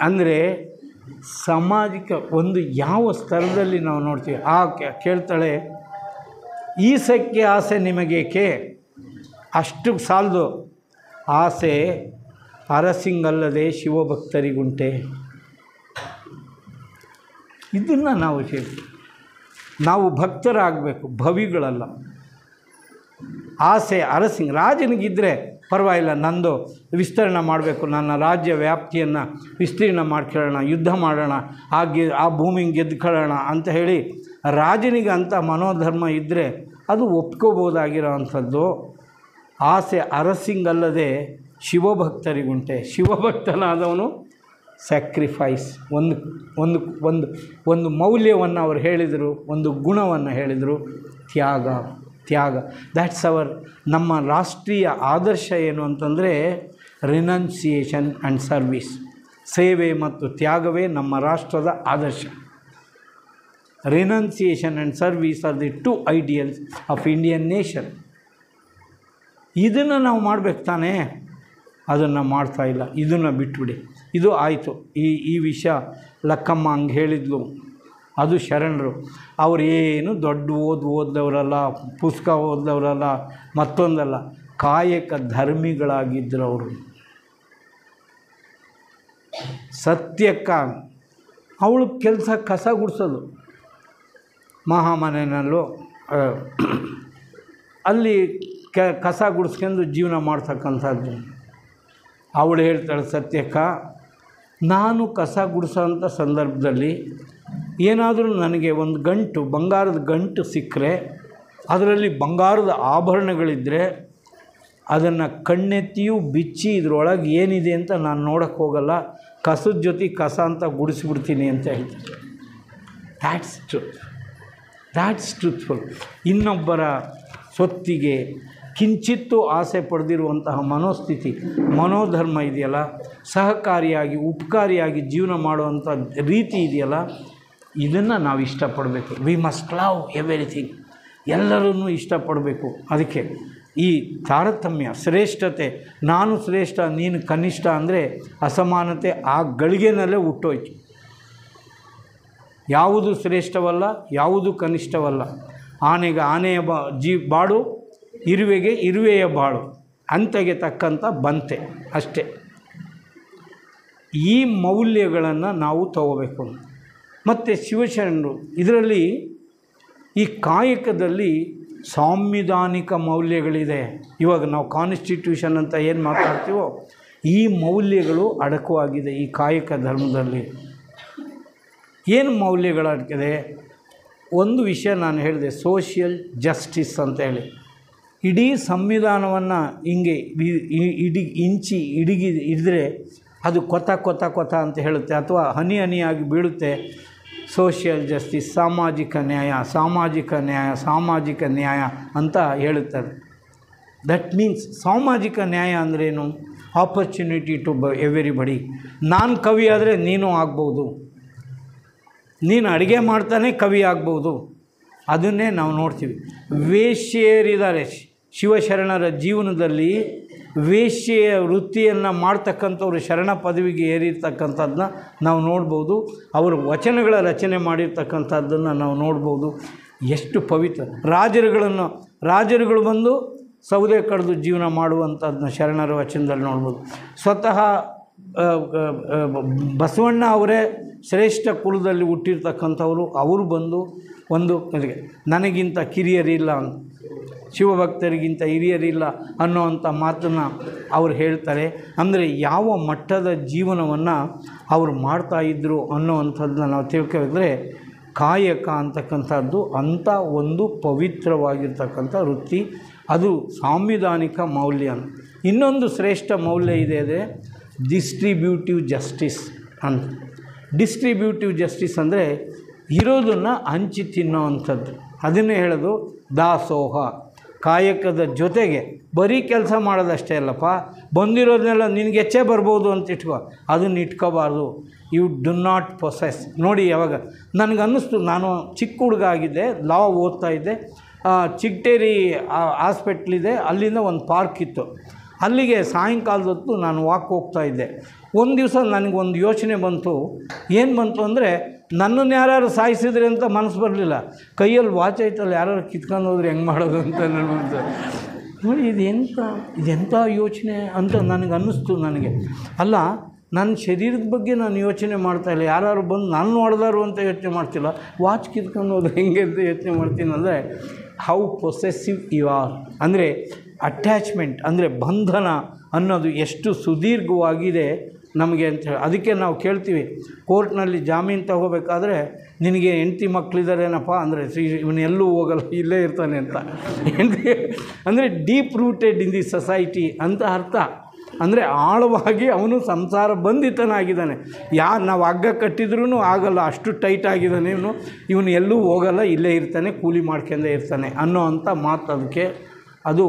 Speaker 1: ಅಂದರೆ ಸಾಮಾಜಿಕ ಒಂದು ಯಾವ ಸ್ತರದಲ್ಲಿ ನಾವು ನೋಡ್ತೀವಿ. ಕೇಳ್ತಾಳೆ, ಈ ಸಕ್ಕೆ ಆಸೆ ನಿಮಗೇಕೆ, ಅಷ್ಟು ಸಾಲದು. ಆಸೆ ಅರಸಿಂಗಲ್ಲದೆ ಶಿವಭಕ್ತರಿಗುಂಟೆ. ಇದನ್ನು ನಾವು ಹೇಳ್ತೀವಿ. ನಾವು ಭಕ್ತರಾಗಬೇಕು, ಭವಿಗಳಲ್ಲ. ಆಸೆ ಅರಸಿಂಗ್ ರಾಜನಿಗಿದ್ದರೆ ಪರವಾಗಿಲ್ಲ, ನಂದು ವಿಸ್ತರಣೆ ಮಾಡಬೇಕು, ನನ್ನ ರಾಜ್ಯ ವ್ಯಾಪ್ತಿಯನ್ನು ವಿಸ್ತೀರ್ಣ ಮಾಡ್ಕೊಳ್ಳೋಣ, ಯುದ್ಧ ಮಾಡೋಣ, ಆ ಭೂಮಿಗೆ ಗೆದ್ದುಕೊಳ್ಳೋಣ ಅಂತ ಹೇಳಿ ರಾಜನಿಗೆ ಅಂಥ ಮನೋಧರ್ಮ ಇದ್ದರೆ ಅದು ಒಪ್ಕೋಬೋದಾಗಿರೋ ಅಂಥದ್ದು. ಆಸೆ ಅರಸಿಂಗಲ್ಲದೆ ಶಿವಭಕ್ತರಿಗುಂಟೆ. ಶಿವಭಕ್ತನಾದವನು ಸ್ಯಾಕ್ರಿಫೈಸ್, ಒಂದು ಮೌಲ್ಯವನ್ನು ಅವರು ಹೇಳಿದರು, ಒಂದು ಗುಣವನ್ನು ಹೇಳಿದರು, ತ್ಯಾಗ. ದ್ಯಾಟ್ಸ್ ನಮ್ಮ ರಾಷ್ಟ್ರೀಯ ಆದರ್ಶ ಏನು ಅಂತಂದರೆ ರಿನೌನ್ಸಿಯೇಷನ್ ಆ್ಯಂಡ್ ಸರ್ವಿಸ್. ಸೇವೆ ಮತ್ತು ತ್ಯಾಗವೇ ನಮ್ಮ ರಾಷ್ಟ್ರದ ಆದರ್ಶ. Renunciation and service are the 2 ideals of Indian nation. ಇದನ್ನು ನಾವು ಮಾಡಬೇಕು ತಾನೇ, ಅದನ್ನು ಮಾಡ್ತಾಯಿಲ್ಲ. ಇದನ್ನು ಬಿಟ್ಬಿಡಿ. ಇದು ಆಯಿತು. ಈ ವಿಷಯ ಲಕ್ಕಮ್ಮ ಹಂಗೆ ಹೇಳಿದ್ಲು, ಅದು ಶರಣರು. ಅವರೇನು ದೊಡ್ಡ ಓದದವರಲ್ಲ, ಪುಸ್ತಕ ಓದದವರಲ್ಲ, ಮತ್ತೊಂದಲ್ಲ, ಕಾಯಕ ಧರ್ಮಿಗಳಾಗಿದ್ದರು ಅವರು. ಸತ್ಯಕ್ಕ ಅವಳು ಕೆಲಸ ಕಸ ಗುಡಿಸೋದು ಮಹಾಮನೆಯಲ್ಲೂ, ಅಲ್ಲಿ ಕಸ ಗುಡಿಸ್ಕೊಂಡು ಜೀವನ ಮಾಡ್ತಕ್ಕಂಥದ್ದು. ಅವಳು ಹೇಳ್ತಾಳೆ, ಸತ್ಯಕ್ಕ, ನಾನು ಕಸ ಗುಡಿಸೋಂಥ ಸಂದರ್ಭದಲ್ಲಿ ಏನಾದರೂ ನನಗೆ ಒಂದು ಗಂಟು, ಬಂಗಾರದ ಗಂಟು ಸಿಕ್ಕರೆ, ಅದರಲ್ಲಿ ಬಂಗಾರದ ಆಭರಣಗಳಿದ್ದರೆ ಅದನ್ನು ಕಣ್ಣೆತ್ತಿಯೂ ಬಿಚ್ಚಿ ಇದರೊಳಗೆ ಏನಿದೆ ಅಂತ ನಾನು ನೋಡೋಕ್ಕೆ ಹೋಗಲ್ಲ, ಕಸದ ಜೊತೆ ಕಸ ಅಂತ ಗುಡಿಸ್ಬಿಡ್ತೀನಿ ಅಂತ ಹೇಳ್ತಾರೆ. That's truthful. ಇನ್ನೊಬ್ಬರ ಸೊತ್ತಿಗೆ ಕಿಂಚಿತ್ತೂ ಆಸೆ ಪಡೆದಿರುವಂತಹ ಮನೋಸ್ಥಿತಿ, ಮನೋಧರ್ಮ ಇದೆಯಲ್ಲ, ಸಹಕಾರಿಯಾಗಿ ಉಪಕಾರಿಯಾಗಿ ಜೀವನ ಮಾಡುವಂಥ ರೀತಿ ಇದೆಯಲ್ಲ, ಇದನ್ನು ನಾವು ಇಷ್ಟಪಡಬೇಕು. We must love everything. ಎಲ್ಲರನ್ನೂ ಇಷ್ಟಪಡಬೇಕು. ಅದಕ್ಕೆ ಈ ತಾರತಮ್ಯ, ಶ್ರೇಷ್ಠತೆ, ನಾನು ಶ್ರೇಷ್ಠ ನೀನು ಕನಿಷ್ಠ ಅಂದರೆ ಅಸಮಾನತೆ ಆ ಗಳಿಗೆನಲ್ಲೇ ಹುಟ್ಟೋಯ್ತು. ಯಾವುದು ಶ್ರೇಷ್ಠವಲ್ಲ, ಯಾವುದು ಕನಿಷ್ಠವಲ್ಲ. ಆನೆಗೆ ಆನೆಯ ಬಾಡು, ಇರುವೆಗೆ ಇರುವೆಯ ಬಾಳು, ಅಂತೆಗೆ ತಕ್ಕಂಥ ಬಂತೆ ಅಷ್ಟೇ. ಈ ಮೌಲ್ಯಗಳನ್ನು ನಾವು ತಗೋಬೇಕು. ಮತ್ತು ಶಿವಶರಣರು ಇದರಲ್ಲಿ ಈ ಕಾಯಕದಲ್ಲಿ ಸಾಂವಿಧಾನಿಕ ಮೌಲ್ಯಗಳಿದೆ. ಇವಾಗ ನಾವು ಕಾನ್ಸ್ಟಿಟ್ಯೂಷನ್ ಅಂತ ಏನು ಮಾತಾಡ್ತೀವೋ ಈ ಮೌಲ್ಯಗಳು ಅಡಕವಾಗಿದೆ ಈ ಕಾಯಕ ಧರ್ಮದಲ್ಲಿ. ಏನು ಮೌಲ್ಯಗಳು ಅಡಕಿದೆ? ಒಂದು ವಿಷಯ ನಾನು ಹೇಳಿದೆ, ಸೋಷಿಯಲ್ ಜಸ್ಟಿಸ್ ಅಂತ ಹೇಳಿ. ಇಡೀ ಸಂವಿಧಾನವನ್ನು ಹಿಂಗೆ ಹಿಡಿದ್ರೆ ಅದು ಕೊತ ಅಂತ ಹೇಳುತ್ತೆ, ಅಥವಾ ಹನಿ ಹನಿಯಾಗಿ ಬೀಳುತ್ತೆ. ಸೋಷಿಯಲ್ ಜಸ್ಟಿಸ್, ಸಾಮಾಜಿಕ ನ್ಯಾಯ ಅಂತ ಹೇಳುತ್ತಾರೆ. ದಟ್ ಮೀನ್ಸ್ ಸಾಮಾಜಿಕ ನ್ಯಾಯ ಅಂದ್ರೇನು? Opportunity to everybody. ನಾನು ಕವಿ ಆದರೆ ನೀನು ಆಗ್ಬೋದು, ನೀನು ಅಡುಗೆ ಮಾಡ್ತಾನೆ ಕವಿ ಆಗ್ಬೋದು. ಅದನ್ನೇ ನಾವು ನೋಡ್ತೀವಿ. ವೇಶ್ಯೆಯರಿದ್ದಾರೆ ಶಿವಶರಣರ ಜೀವನದಲ್ಲಿ. ವೇಶ್ಯೆಯ ವೃತ್ತಿಯನ್ನು ಮಾಡ್ತಕ್ಕಂಥವ್ರು ಶರಣ ಪದವಿಗೆ ಏರಿರ್ತಕ್ಕಂಥದ್ದನ್ನ ನಾವು ನೋಡ್ಬೋದು. ಅವರು ವಚನಗಳ ರಚನೆ ಮಾಡಿರ್ತಕ್ಕಂಥದ್ದನ್ನು ನಾವು ನೋಡ್ಬೋದು. ಎಷ್ಟು ಪವಿತ್ರ. ರಾಜರುಗಳು ಬಂದು ಸೌದೆ ಕಡಿದು ಜೀವನ ಮಾಡುವಂಥದ್ದನ್ನ ಶರಣರ ವಚನದಲ್ಲಿ ನೋಡ್ಬೋದು. ಸ್ವತಃ ಬಸವಣ್ಣ ಅವರೇ ಶ್ರೇಷ್ಠ ಕುಲದಲ್ಲಿ ಹುಟ್ಟಿರ್ತಕ್ಕಂಥವರು. ಅವರು ಬಂದು ಒಂದು ನನಗಿಂತ ಕಿರಿಯರಿಲ್ಲ, ಶಿವಭಕ್ತರಿಗಿಂತ ಹಿರಿಯರಿಲ್ಲ ಅನ್ನೋವಂಥ ಮಾತನ್ನು ಅವ್ರು ಹೇಳ್ತಾರೆ. ಅಂದರೆ ಯಾವ ಮಟ್ಟದ ಜೀವನವನ್ನು ಅವರು ಮಾಡ್ತಾಯಿದ್ರು ಅನ್ನೋವಂಥದ್ದನ್ನ ನಾವು ತಿಳ್ಕೊಬೇಕಂದ್ರೆ ಕಾಯಕ ಅಂತಕ್ಕಂಥದ್ದು ಅಂಥ ಒಂದು ಪವಿತ್ರವಾಗಿರ್ತಕ್ಕಂಥ ವೃತ್ತಿ. ಅದು ಸಾಂವಿಧಾನಿಕ ಮೌಲ್ಯ. ಇನ್ನೊಂದು ಶ್ರೇಷ್ಠ ಮೌಲ್ಯ ಇದೆ, ಅದೇ ಡಿಸ್ಟ್ರಿಬ್ಯೂಟಿವ್ ಜಸ್ಟಿಸ್ ಅಂತ. ಡಿಸ್ಟ್ರಿಬ್ಯೂಟಿವ್ ಜಸ್ಟಿಸ್ ಅಂದರೆ ಇರೋದನ್ನು ಹಂಚಿ ತಿನ್ನೋ ಅಂಥದ್ದು. ಅದನ್ನೇ ಹೇಳೋದು ದಾಸೋಹ. ಕಾಯಕದ ಜೊತೆಗೆ ಬರೀ ಕೆಲಸ ಮಾಡೋದಷ್ಟೇ ಅಲ್ಲಪ್ಪ, ಬಂದಿರೋದನ್ನೆಲ್ಲ ನಿನಗೆ ಹೆಚ್ಚೇ ಬರ್ಬೋದು ಅಂತ ಇಟ್ಕೋ, ಅದನ್ನು ಇಟ್ಕೋಬಾರ್ದು. You do not possess. ನೋಡಿ, ಯಾವಾಗ ನನಗೆ ಅನ್ನಿಸ್ತು, ನಾನು ಚಿಕ್ಕ ಹುಡುಗ ಆಗಿದ್ದೆ, ಲಾ ಓದ್ತಾ ಇದ್ದೆ. ಚಿಗಟೇರಿ ಹಾಸ್ಪಿಟ್ಲಿದೆ, ಅಲ್ಲಿಂದ ಒಂದು ಪಾರ್ಕ್ ಇತ್ತು. ಅಲ್ಲಿಗೆ ಸಾಯಂಕಾಲದ ಹೊತ್ತು ನಾನು ವಾಕ್ ಹೋಗ್ತಾ ಇದ್ದೆ. ಒಂದು ದಿವಸ ನನಗೊಂದು ಯೋಚನೆ ಬಂತು. ಏನು ಬಂತು ಅಂದರೆ, ನನ್ನನ್ನು ಯಾರು ಸಾಯಿಸಿದ್ರೆ ಅಂತ ಮನಸ್ಸು ಬರಲಿಲ್ಲ. ಕೈಯಲ್ಲಿ ವಾಚ್ ಐತಲ್ಲ, ಯಾರು ಕಿತ್ಕೊಂಡು ಹೋದ್ರೆ ಹೆಂಗೆ ಮಾಡೋದು ಅಂತ ನನಗೆ ನೋಡಿ, ಇದೆಂಥ ಯೋಚನೆ ಅಂತ ನನಗೆ ಅನ್ನಿಸ್ತು. ಅಲ್ಲ, ನನ್ನ ಶರೀರದ ಬಗ್ಗೆ ನಾನು ಯೋಚನೆ ಮಾಡ್ತಾಯಿಲ್ಲ, ಯಾರು ಬಂದು ನಾನು ಹೊಡೆದಾರು ಅಂತ ಯೋಚನೆ ಮಾಡ್ತಿಲ್ಲ, ವಾಚ್ ಕಿತ್ಕೊಂಡು ಹೋದ್ರೆ ಹೆಂಗೆ ಅಂತ ಯೋಚನೆ ಮಾಡ್ತೀನಿ. ಅಂದರೆ ಹೌ ಪೊಸೆಸಿವ್ ಯು ಆರ್, ಅಂದರೆ ಅಟ್ಯಾಚ್ಮೆಂಟ್, ಅಂದರೆ ಬಂಧನ ಅನ್ನೋದು ಎಷ್ಟು ಸುದೀರ್ಘವಾಗಿದೆ ನಮಗೆ ಅಂತ ಹೇಳಿ. ಅದಕ್ಕೆ ನಾವು ಕೇಳ್ತೀವಿ, ಕೋರ್ಟ್ನಲ್ಲಿ ಜಾಮೀನು ತಗೋಬೇಕಾದ್ರೆ ನಿನಗೆ ಹೆಂಡತಿ ಮಕ್ಕಳಿದ್ದಾರೇನಪ್ಪ ಅಂದರೆ, ಇವನೆಲ್ಲೂ ಹೋಗಲ್ಲ, ಇಲ್ಲೇ ಇರ್ತಾನೆ ಅಂತ. ಅಂದರೆ deep rooted in the society ಅಂತ ಅರ್ಥ. ಅಂದರೆ ಆಳವಾಗಿ ಅವನು ಸಂಸಾರ ಬಂಧಿತನಾಗಿದ್ದಾನೆ. ನಾವು ಹಗ್ಗ ಕಟ್ಟಿದ್ರೂ ಆಗಲ್ಲ, ಅಷ್ಟು ಟೈಟ್ ಆಗಿದ್ದಾನೆ ಇವನು ಎಲ್ಲೂ ಹೋಗಲ್ಲ, ಇಲ್ಲೇ ಇರ್ತಾನೆ, ಕೂಲಿ ಮಾಡ್ಕೊಂಡೇ ಇರ್ತಾನೆ ಅನ್ನೋ ಅಂಥ ಮಾತು. ಅದಕ್ಕೆ ಅದು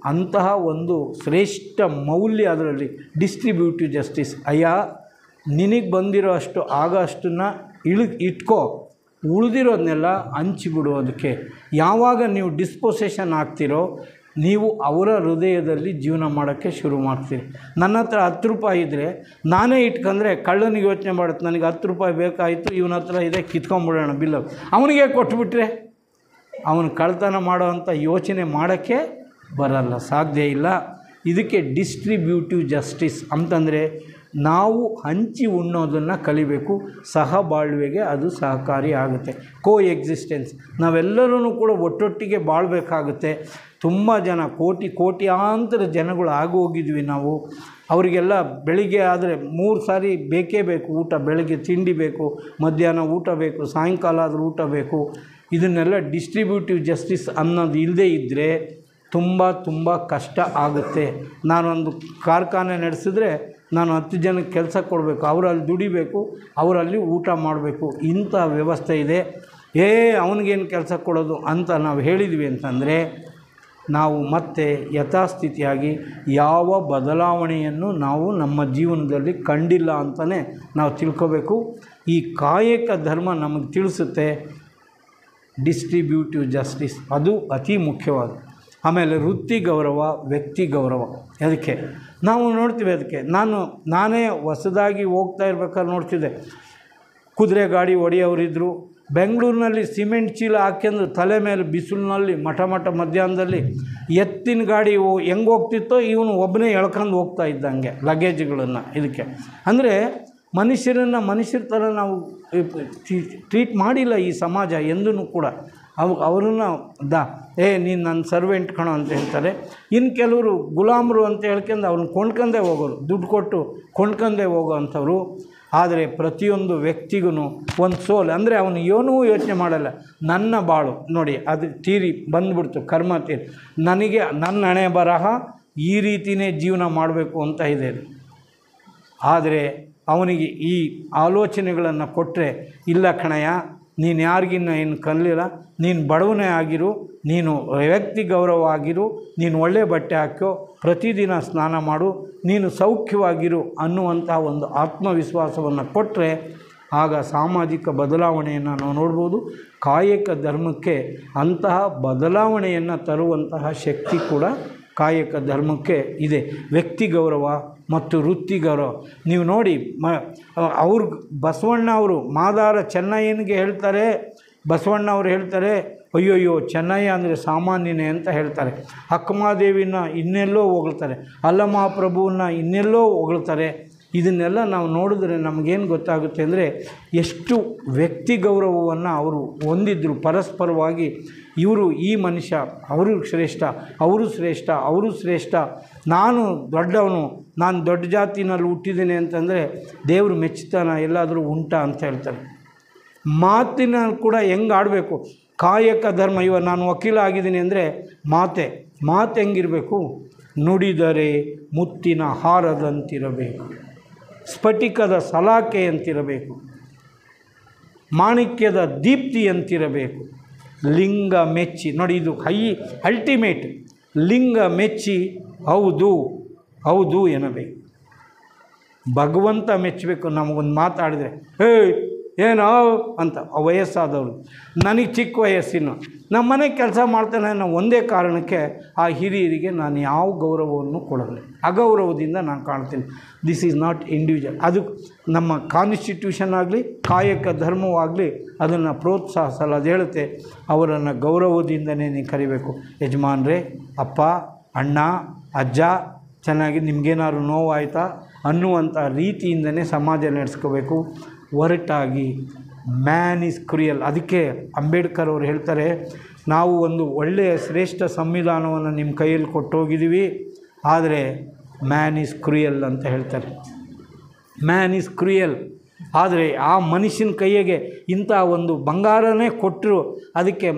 Speaker 1: ಅಂತಹ ಒಂದು ಶ್ರೇಷ್ಠ ಮೌಲ್ಯ ಅದರಲ್ಲಿ, ಡಿಸ್ಟ್ರಿಬ್ಯೂಟಿವ್ ಜಸ್ಟಿಸ್. ಅಯ್ಯ, ನಿನಗೆ ಬಂದಿರೋ ಅಷ್ಟು ಆಗ ಅಷ್ಟನ್ನು ಇಟ್ಕೋ, ಉಳಿದಿರೋದನ್ನೆಲ್ಲ ಹಂಚಿಬಿಡು. ಅದಕ್ಕೆ ಯಾವಾಗ ನೀವು ಡಿಸ್ಪೊಸೆಷನ್ ಆಗ್ತಿರೋ, ನೀವು ಅವರ ಹೃದಯದಲ್ಲಿ ಜೀವನ ಮಾಡೋಕ್ಕೆ ಶುರು ಮಾಡ್ತೀರಿ. ನನ್ನ ಹತ್ರ 10 ರೂಪಾಯಿ ಇದ್ದರೆ ನಾನೇ ಇಟ್ಕೊಂಡ್ರೆ ಕಳ್ಳನಿಗೆ ಯೋಚನೆ ಮಾಡುತ್ತೆ, ನನಗೆ 10 ರೂಪಾಯಿ ಬೇಕಾಯಿತು, ಇವನ ಹತ್ರ ಇದೆ, ಕಿತ್ಕೊಂಡ್ಬಿಡೋಣ ಬಿಲ್ಲು, ಅವನಿಗೆ ಕೊಟ್ಬಿಟ್ರೆ ಅವನು ಕಳ್ತನ ಮಾಡೋವಂಥ ಯೋಚನೆ ಮಾಡೋಕ್ಕೆ ಬರಲ್ಲ, ಸಾಧ್ಯ ಇಲ್ಲ. ಇದಕ್ಕೆ ಡಿಸ್ಟ್ರಿಬ್ಯೂಟಿವ್ ಜಸ್ಟಿಸ್ ಅಂತಂದರೆ ನಾವು ಹಂಚಿ ಉಣ್ಣೋದನ್ನು ಕಲಿಬೇಕು. ಸಹಬಾಳ್ವೆಗೆ ಅದು ಸಹಕಾರಿ ಆಗುತ್ತೆ. ಕೋ ಎಕ್ಸಿಸ್ಟೆನ್ಸ್, ನಾವೆಲ್ಲರೂ ಕೂಡ ಒಟ್ಟೊಟ್ಟಿಗೆ ಬಾಳಬೇಕಾಗುತ್ತೆ. ತುಂಬ ಜನ ಕೋಟ್ಯಾಂತರ ಜನಗಳು ಆಗೋಗಿದ್ವಿ ನಾವು. ಅವರಿಗೆಲ್ಲ ಬೆಳಿಗ್ಗೆ ಆದರೆ 3 ಸಾರಿ ಬೇಕೇ ಬೇಕು ಊಟ. ಬೆಳಗ್ಗೆ ತಿಂಡಿ ಬೇಕು, ಮಧ್ಯಾಹ್ನ ಊಟ ಬೇಕು, ಸಾಯಂಕಾಲ ಆದರೂ ಊಟ ಬೇಕು. ಇದನ್ನೆಲ್ಲ ಡಿಸ್ಟ್ರಿಬ್ಯೂಟಿವ್ ಜಸ್ಟಿಸ್ ಅನ್ನೋದು ಇಲ್ಲದೇ ಇದ್ದರೆ ತುಂಬ ಕಷ್ಟ ಆಗುತ್ತೆ. ನಾನೊಂದು ಕಾರ್ಖಾನೆ ನಡೆಸಿದ್ರೆ ನಾನು 10 ಜನಕ್ಕೆ ಕೆಲಸ ಕೊಡಬೇಕು, ಅವರಲ್ಲಿ ದುಡಿಬೇಕು, ಅವರಲ್ಲಿ ಊಟ ಮಾಡಬೇಕು. ಇಂಥ ವ್ಯವಸ್ಥೆ ಇದೆ. ಅವನಿಗೇನು ಕೆಲಸ ಕೊಡೋದು ಅಂತ ನಾವು ಹೇಳಿದ್ವಿ ಅಂತಂದರೆ ನಾವು ಮತ್ತೆ ಯಥಾಸ್ಥಿತಿಯಾಗಿ ಯಾವ ಬದಲಾವಣೆಯನ್ನು ನಾವು ನಮ್ಮ ಜೀವನದಲ್ಲಿ ಕಂಡಿಲ್ಲ ಅಂತಲೇ ನಾವು ತಿಳ್ಕೋಬೇಕು. ಈ ಕಾಯಕ ಧರ್ಮ ನಮಗೆ ತಿಳಿಸುತ್ತೆ ಡಿಸ್ಟ್ರಿಬ್ಯೂಟಿವ್ ಜಸ್ಟಿಸ್, ಅದು ಅತಿ ಮುಖ್ಯವಾದ. ಆಮೇಲೆ ವೃತ್ತಿ ಗೌರವ, ವ್ಯಕ್ತಿ ಗೌರವ. ಅದಕ್ಕೆ ನಾವು ನೋಡ್ತೀವಿ. ಅದಕ್ಕೆ ನಾನೇ ಹೊಸದಾಗಿ ಹೋಗ್ತಾ ಇರ್ಬೇಕಾದ್ರೆ ನೋಡ್ತಿದ್ದೆ, ಕುದುರೆ ಗಾಡಿ ಹೊಡೆಯೋರಿದ್ದರು. ಬೆಂಗಳೂರಿನಲ್ಲಿ ಸಿಮೆಂಟ್ ಚೀಲ ಹಾಕ್ಯಂದು ತಲೆ ಮೇಲೆ ಬಿಸಿಲಿನಲ್ಲಿ ಮಠ ಮಧ್ಯಾಹ್ನದಲ್ಲಿ ಎತ್ತಿನ ಗಾಡಿ ಹೆಂಗೆ ಹೋಗ್ತಿತ್ತೋ ಇವನು ಒಬ್ಬನೇ ಎಳ್ಕೊಂಡು ಹೋಗ್ತಾ ಇದ್ದಂಗೆ ಲಗೇಜ್ಗಳನ್ನು. ಇದಕ್ಕೆ ಅಂದರೆ ಮನುಷ್ಯರ ಥರ ನಾವು ಟ್ರೀಟ್ ಮಾಡಿಲ್ಲ ಈ ಸಮಾಜ ಎಂದೂ ಕೂಡ. ಅವ್ರನ್ನ ನೀನು ನನ್ನ ಸರ್ವೆಂಟ್ ಕಣೋ ಅಂತ ಹೇಳ್ತಾರೆ. ಇನ್ನು ಕೆಲವರು ಗುಲಾಮರು ಅಂತ ಹೇಳ್ಕೊಂಡು ಅವ್ರನ್ನ ಕೊಂಡ್ಕೊಂಡೇ ಹೋಗೋರು, ದುಡ್ಡು ಕೊಟ್ಟು ಕೊಂಡ್ಕೊಂಡೇ ಹೋಗೋ ಅಂಥವ್ರು. ಆದರೆ ಪ್ರತಿಯೊಂದು ವ್ಯಕ್ತಿಗೂ ಒಂದು ಸೋಲ್, ಅಂದರೆ ಅವನು ಏನೂ ಯೋಚನೆ ಮಾಡಲ್ಲ, ನನ್ನ ಬಾಳು ನೋಡಿ ಅದು ತೀರಿ ಬಂದ್ಬಿಡ್ತು, ಕರ್ಮ ತೀರಿ, ನನಗೆ ನನ್ನ ಹಣೆ ಬರಹ ಈ ರೀತಿಯೇ ಜೀವನ ಮಾಡಬೇಕು ಅಂತ ಇದೆ. ಆದರೆ ಅವನಿಗೆ ಈ ಆಲೋಚನೆಗಳನ್ನು ಕೊಟ್ಟರೆ, ಇಲ್ಲ ಕಣಯ್ಯ, ನೀನು ಯಾರಿಗಿನ್ನ ಏನು ಕಲಿಲ್ಲ, ನೀನು ಬಡವನೇ ಆಗಿರು, ನೀನು ವ್ಯಕ್ತಿ ಗೌರವ ಆಗಿರು, ನೀನು ಒಳ್ಳೆ ಬಟ್ಟೆ ಹಾಕೋ, ಪ್ರತಿದಿನ ಸ್ನಾನ ಮಾಡು, ನೀನು ಸೌಖ್ಯವಾಗಿರು ಅನ್ನುವಂಥ ಒಂದು ಆತ್ಮವಿಶ್ವಾಸವನ್ನು ಕೊಟ್ಟರೆ ಆಗ ಸಾಮಾಜಿಕ ಬದಲಾವಣೆಯನ್ನು ನಾವು ನೋಡ್ಬೋದು. ಕಾಯಕ ಧರ್ಮಕ್ಕೆ ಅಂತಹ ಬದಲಾವಣೆಯನ್ನು ತರುವಂತಹ ಶಕ್ತಿ ಕೂಡ ಕಾಯಕ ಧರ್ಮಕ್ಕೆ ಇದೆ. ವ್ಯಕ್ತಿ ಗೌರವ ಮತ್ತು ವೃತ್ತಿ ಗೌರವ ನೀವು ನೋಡಿ. ಅವರು ಬಸವಣ್ಣ ಅವರು ಮಾದಾರ ಚೆನ್ನಯ್ಯನಿಗೆ ಹೇಳ್ತಾರೆ, ಬಸವಣ್ಣ ಅವರು ಹೇಳ್ತಾರೆ, ಅಯ್ಯೋಯ್ಯೋ ಚೆನ್ನಯ್ಯ ಅಂದರೆ ಸಾಮಾನ್ಯನೇ ಅಂತ ಹೇಳ್ತಾರೆ. ಅಕ್ಕಮಹಾದೇವಿನ ಇನ್ನೆಲ್ಲೋ ಹೊಗಳ್ತಾರೆ, ಅಲ್ಲಮಹಾಪ್ರಭುವನ್ನ ಇನ್ನೆಲ್ಲೋ ಹೊಗಳ್ತಾರೆ. ಇದನ್ನೆಲ್ಲ ನಾವು ನೋಡಿದ್ರೆ ನಮಗೇನು ಗೊತ್ತಾಗುತ್ತೆ ಅಂದರೆ ಎಷ್ಟು ವ್ಯಕ್ತಿ ಗೌರವವನ್ನು ಅವರು ಹೊಂದಿದ್ರು ಪರಸ್ಪರವಾಗಿ. ಇವರು ಈ ಮನುಷ್ಯ, ಅವರು ಶ್ರೇಷ್ಠ, ಅವರು ಶ್ರೇಷ್ಠ, ಅವರು ಶ್ರೇಷ್ಠ, ನಾನು ದೊಡ್ಡವನು, ನಾನು ದೊಡ್ಡ ಜಾತಿನಲ್ಲಿ ಹುಟ್ಟಿದ್ದೀನಿ ಅಂತಂದರೆ ದೇವರು ಮೆಚ್ಚುತ್ತಾನ ಎಲ್ಲಾದರೂ ಉಂಟಾ ಅಂತ ಹೇಳ್ತಾರೆ. ಮಾತಿನ ಕೂಡ ಹೆಂಗೆ ಆಡಬೇಕು, ಕಾಯಕ ಧರ್ಮ. ಇವಾಗ ನಾನು ವಕೀಲ ಆಗಿದ್ದೀನಿ ಅಂದರೆ ಮಾತು ಹೆಂಗಿರಬೇಕು, ನುಡಿದರೆ ಮುತ್ತಿನ ಹಾರದಂತಿರಬೇಕು, ಸ್ಫಟಿಕದ ಸಲಾಕೆಯಂತಿರಬೇಕು, ಮಾಣಿಕ್ಯದ ದೀಪ್ತಿಯಂತಿರಬೇಕು, ಲಿಂಗ ಮೆಚ್ಚಿ ನೋಡಿ, ಇದು ಅಲ್ಟಿಮೇಟ್. ಲಿಂಗ ಮೆಚ್ಚಿ ಹೌದು ಎನ್ನಬೇಕು. ಭಗವಂತ ಮೆಚ್ಚಬೇಕು. ನಮಗೊಂದು ಮಾತಾಡಿದ್ರೆ ಏನೋ ಅಂತ ವಯಸ್ಸಾದವರು, ನನಗೆ ಚಿಕ್ಕ ವಯಸ್ಸಿನ ನಮ್ಮ ಮನೆಗೆ ಕೆಲಸ ಮಾಡ್ತಾನೆ ಅನ್ನೋ ಒಂದೇ ಕಾರಣಕ್ಕೆ ಆ ಹಿರಿಯರಿಗೆ ನಾನು ಯಾವ ಗೌರವವನ್ನು ಕೊಡಲ್ಲ, ಅಗೌರವದಿಂದ ನಾನು ಕಾಣ್ತೀನಿ. This is not individual. ಅದು ನಮ್ಮ ಕಾನ್ಸ್ಟಿಟ್ಯೂಷನ್ ಆಗಲಿ ಕಾಯಕ ಧರ್ಮವಾಗಲಿ ಅದನ್ನು ಪ್ರೋತ್ಸಾಹಿಸಲ್ಲ. ಅದು ಹೇಳುತ್ತೆ ಅವರನ್ನು ಗೌರವದಿಂದನೇ ನೀವು ಕರಿಬೇಕು. ಯಜಮಾನ್ರೇ, ಅಪ್ಪ, ಅಣ್ಣ, ಅಜ್ಜ, ಚೆನ್ನಾಗಿ ನಿಮಗೇನಾದ್ರು ನೋವಾಯ್ತಾ ಅನ್ನುವಂಥ ರೀತಿಯಿಂದನೇ ಸಮಾಜ ನಡೆಸ್ಕೋಬೇಕು. ಹೊರಟಾಗಿ ಮ್ಯಾನ್ ಈಸ್ ಕ್ರೂಯಲ್. ಅದಕ್ಕೆ ಅಂಬೇಡ್ಕರ್ ಅವರು ಹೇಳ್ತಾರೆ, ನಾವು ಒಂದು ಒಳ್ಳೆಯ ಶ್ರೇಷ್ಠ ಸಂವಿಧಾನವನ್ನು ನಿಮ್ಮ ಕೈಯಲ್ಲಿ ಕೊಟ್ಟೋಗಿದ್ದೀವಿ, ಆದರೆ ಮ್ಯಾನ್ ಈಸ್ ಕ್ರೂಯಲ್ ಅಂತ ಹೇಳ್ತಾರೆ. Man is cruel. ಆದರೆ ಆ ಮನುಷ್ಯನ ಕೈಯಿಗೆ ಇಂಥ ಒಂದು ಬಂಗಾರನೇ ಕೊಟ್ಟರು ಅದಕ್ಕೆ